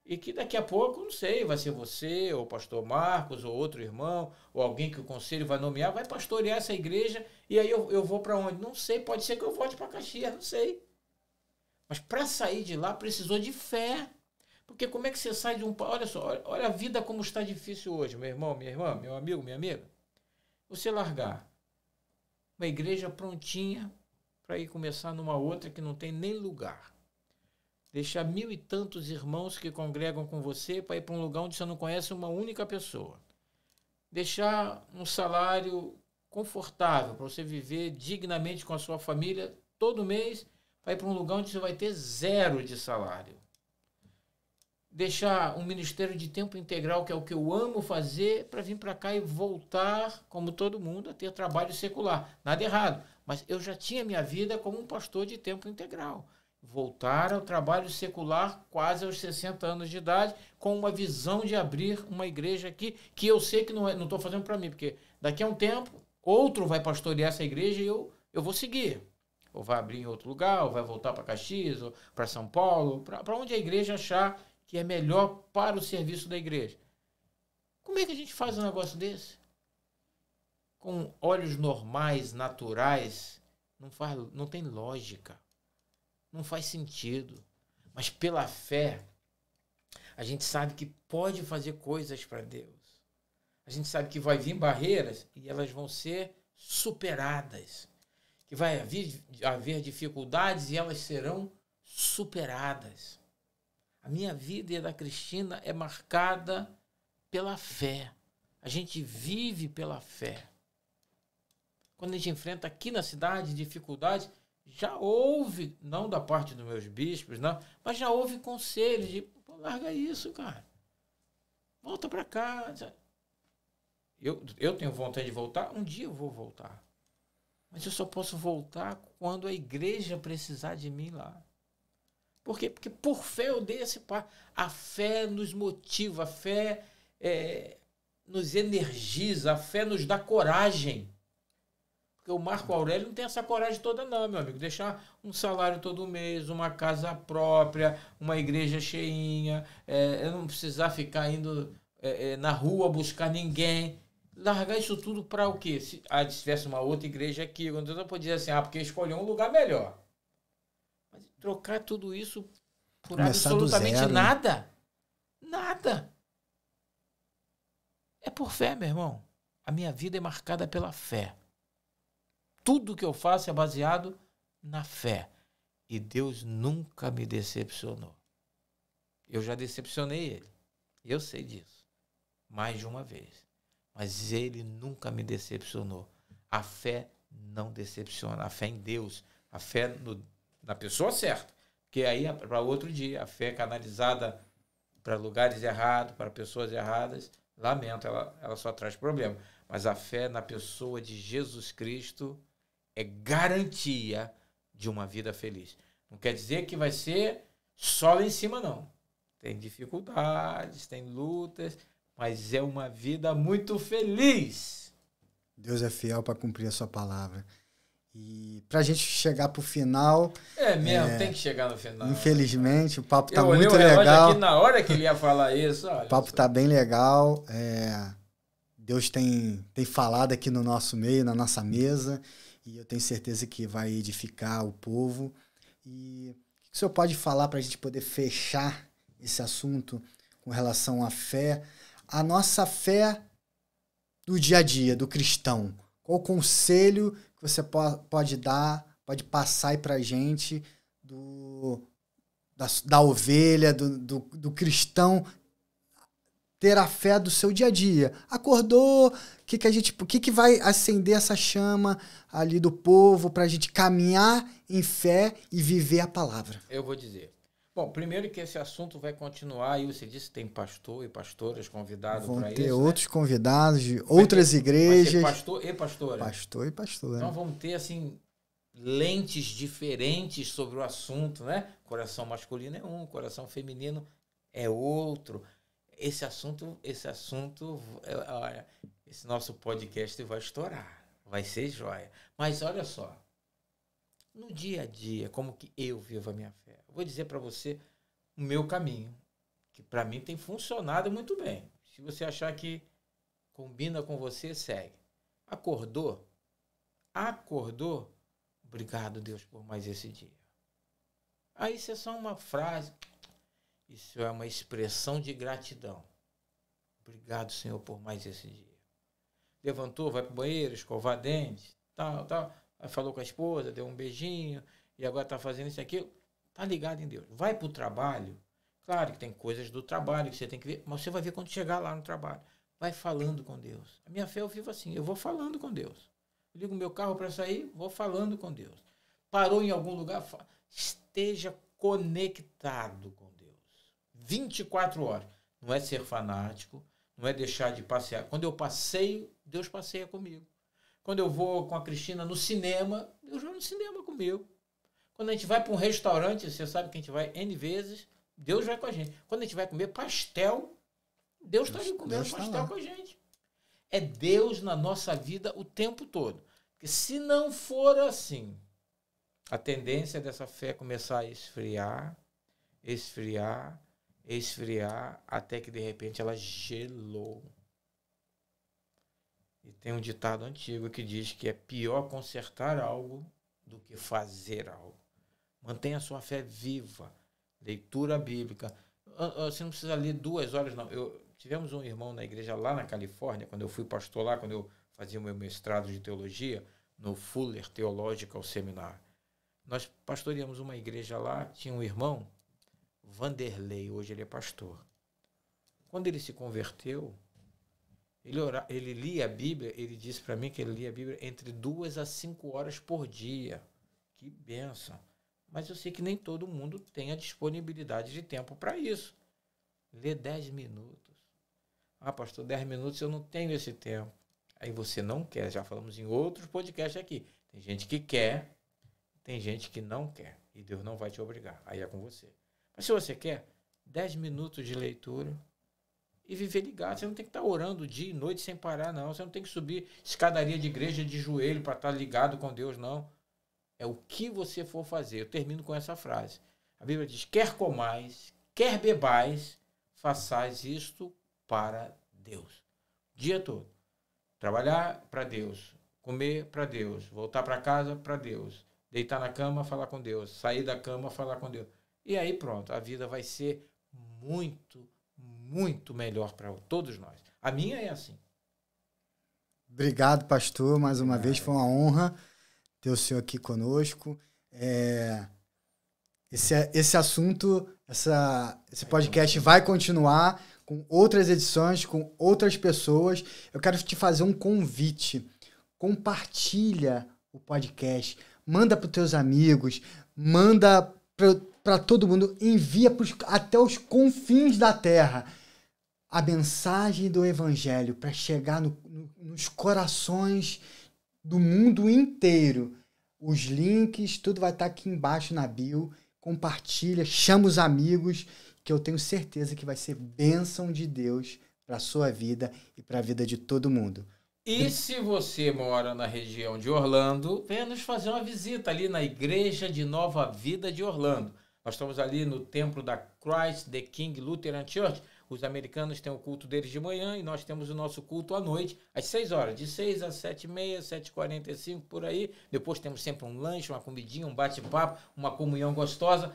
E que daqui a pouco, não sei, vai ser você, ou o pastor Marcos, ou outro irmão, ou alguém que o conselho vai nomear, vai pastorear essa igreja, e aí eu vou para onde? Não sei, pode ser que eu volte para Caxias, não sei. Mas para sair de lá precisou de fé. Porque como é que você sai de um... Olha só, olha a vida como está difícil hoje, meu irmão, minha irmã, meu amigo, minha amiga. Você largar uma igreja prontinha para ir começar numa outra que não tem nem lugar. Deixar 1000 e tantos irmãos que congregam com você para ir para um lugar onde você não conhece uma única pessoa. Deixar um salário confortável para você viver dignamente com a sua família todo mês para ir para um lugar onde você vai ter 0 de salário. Deixar um ministério de tempo integral, que é o que eu amo fazer, para vir para cá e voltar, como todo mundo, a ter trabalho secular. Nada errado, mas eu já tinha minha vida como um pastor de tempo integral. Voltar ao trabalho secular quase aos 60 anos de idade, com uma visão de abrir uma igreja aqui, que eu sei que não estou fazendo para mim, porque daqui a um tempo, outro vai pastorear essa igreja e eu vou seguir. Ou vai abrir em outro lugar, ou vai voltar para Caxias, ou para São Paulo, para onde a igreja achar que é melhor para o serviço da igreja. Como é que a gente faz um negócio desse? Com olhos normais, naturais, não tem lógica. Não faz sentido. Mas pela fé, a gente sabe que pode fazer coisas para Deus. A gente sabe que vai vir barreiras e elas vão ser superadas. Que vai haver dificuldades e elas serão superadas. A minha vida e a da Cristina é marcada pela fé. A gente vive pela fé. Quando a gente enfrenta aqui na cidade dificuldades, já houve, não da parte dos meus bispos, não, mas já houve conselhos de, larga isso, cara. Volta para casa. Eu tenho vontade de voltar, um dia eu vou voltar. Mas eu só posso voltar quando a igreja precisar de mim lá. Por quê? Porque por fé eu dei esse passo. A fé nos motiva, a fé nos energiza, a fé nos dá coragem. Porque o Marco Aurélio não tem essa coragem toda não, meu amigo. Deixar um salário todo mês, uma casa própria, uma igreja cheinha, eu não precisar ficar indo na rua buscar ninguém. Largar isso tudo para o quê? Se tivesse uma outra igreja aqui, eu podia dizer assim, porque escolheu um lugar melhor. Mas trocar tudo isso por começar absolutamente nada. Nada. É por fé, meu irmão. A minha vida é marcada pela fé. Tudo que eu faço é baseado na fé. E Deus nunca me decepcionou. Eu já decepcionei Ele. Eu sei disso. Mais de uma vez. Mas Ele nunca me decepcionou. A fé não decepciona. A fé em Deus. A fé na pessoa certa. Porque aí é para outro dia. A fé canalizada para lugares errados, para pessoas erradas, lamento, ela só traz problema. Mas a fé na pessoa de Jesus Cristo é garantia de uma vida feliz. Não quer dizer que vai ser só lá em cima, não. Tem dificuldades, tem lutas, mas é uma vida muito feliz. Deus é fiel para cumprir a sua palavra. E para a gente chegar para o final... tem que chegar no final. Infelizmente, o papo está muito legal. Aqui na hora que ele ia falar isso. Olha, o papo está bem legal. Deus tem falado aqui no nosso meio, na nossa mesa, e eu tenho certeza que vai edificar o povo. E o que o senhor pode falar para a gente poder fechar esse assunto com relação à fé? A nossa fé do dia a dia, do cristão. Qual o conselho que você pode dar, pode passar aí para a gente da ovelha, do cristão, ter a fé do seu dia a dia? Acordou, o que vai acender essa chama ali do povo para a gente caminhar em fé e viver a palavra? Eu vou dizer. Bom, primeiro que esse assunto vai continuar, e você disse que tem pastor e pastoras convidados para isso. Vão ter outros convidados de outras igrejas. Vai ser pastor e pastora. Pastor e pastora. Então vamos ter, assim, lentes diferentes sobre o assunto, né? Coração masculino é um, coração feminino é outro. Esse nosso podcast vai estourar, vai ser joia. Mas olha só, no dia a dia, como que eu vivo a minha fé? Eu vou dizer para você o meu caminho, que para mim tem funcionado muito bem. Se você achar que combina com você, segue. Acordou? Obrigado, Deus, por mais esse dia. Aí isso é só uma frase. Isso é uma expressão de gratidão. Obrigado, Senhor, por mais esse dia. Levantou, vai para o banheiro, escovar dentes, tal. Aí falou com a esposa, deu um beijinho, e agora está fazendo isso e aquilo. Está ligado em Deus. Vai para o trabalho. Claro que tem coisas do trabalho que você tem que ver, mas você vai ver quando chegar lá no trabalho. Vai falando com Deus. A minha fé eu vivo assim, eu vou falando com Deus. Eu ligo o meu carro para sair, vou falando com Deus. Parou em algum lugar, esteja conectado com Deus. 24 horas. Não é ser fanático, não é deixar de passear. Quando eu passeio, Deus passeia comigo. Quando eu vou com a Cristina no cinema, Deus vai no cinema comigo. Quando a gente vai para um restaurante, você sabe que a gente vai N vezes, Deus vai com a gente. Quando a gente vai comer pastel, Deus está ali comendo pastel com a gente. É Deus na nossa vida o tempo todo. Porque se não for assim, a tendência dessa fé é começar a esfriar, até que de repente ela gelou. E tem um ditado antigo que diz que é pior consertar algo do que fazer algo. Mantenha a sua fé viva. Leitura bíblica. Você não precisa ler 2 horas, não. Tivemos um irmão na igreja lá na Califórnia, quando eu fui pastor lá, quando eu fazia o meu mestrado de teologia, no Fuller Theological Seminar. Nós pastoreamos uma igreja lá, tinha um irmão, Vanderlei, hoje ele é pastor. Quando ele se converteu, ele lia a Bíblia, ele disse para mim que ele lia a Bíblia entre 2 a 5 horas por dia. Que bênção! Mas eu sei que nem todo mundo tem a disponibilidade de tempo para isso. Lê 10 minutos. Ah, pastor, 10 minutos eu não tenho esse tempo. Aí você não quer, já falamos em outros podcasts aqui. Tem gente que quer, tem gente que não quer. E Deus não vai te obrigar. Aí é com você. Mas se você quer, 10 minutos de leitura e viver ligado. Você não tem que estar orando dia e noite sem parar, não. Você não tem que subir escadaria de igreja de joelho para estar ligado com Deus, não. É o que você for fazer. Eu termino com essa frase. A Bíblia diz, quer comais, quer bebais, façais isto para Deus. O dia todo. Trabalhar para Deus. Comer para Deus. Voltar para casa para Deus. Deitar na cama, falar com Deus. Sair da cama, falar com Deus. E aí pronto, a vida vai ser muito, muito melhor para todos nós. A minha é assim. Obrigado, pastor. Mais uma vez foi uma honra ter o senhor aqui conosco. Esse assunto, esse podcast vai continuar com outras edições, com outras pessoas. Eu quero te fazer um convite. Compartilha o podcast. Manda para os teus amigos. Manda para todo mundo. Envia até os confins da terra a mensagem do evangelho para chegar nos corações do mundo inteiro. Os links, tudo vai estar aqui embaixo na bio. Compartilha, chama os amigos, que eu tenho certeza que vai ser bênção de Deus para a sua vida e para a vida de todo mundo. E se você mora na região de Orlando, venha nos fazer uma visita ali na Igreja de Nova Vida de Orlando. Nós estamos ali no templo da Christ the King Lutheran Church, Os americanos têm o culto deles de manhã e nós temos o nosso culto à noite, às 6 horas, de 6 às 7h30, 7h45, por aí. Depois temos sempre um lanche, uma comidinha, um bate-papo, uma comunhão gostosa.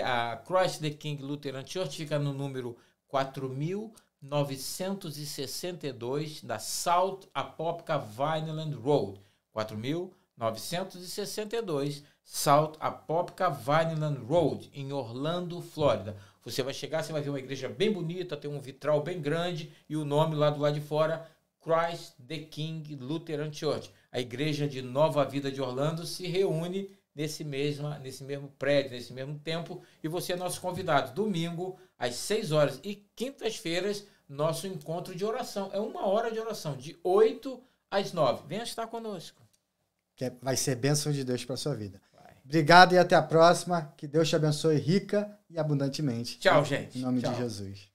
A Christ the King Lutheran Church fica no número 4.962 da South Apopka Vineland Road. 4.962 South Apopka Vineland Road, em Orlando, Flórida. Você vai chegar, você vai ver uma igreja bem bonita, tem um vitral bem grande e o nome lá do lado de fora, Christ the King Lutheran Church. A igreja de Nova Vida de Orlando se reúne nesse mesmo prédio, nesse mesmo tempo, e você é nosso convidado. Domingo, às 6 horas, e quintas-feiras, nosso encontro de oração. É 1 hora de oração, de 8 às 9. Venha estar conosco. Vai ser bênção de Deus para a sua vida. Obrigado e até a próxima. Que Deus te abençoe rica e abundantemente. Tchau, gente. Em nome de Jesus.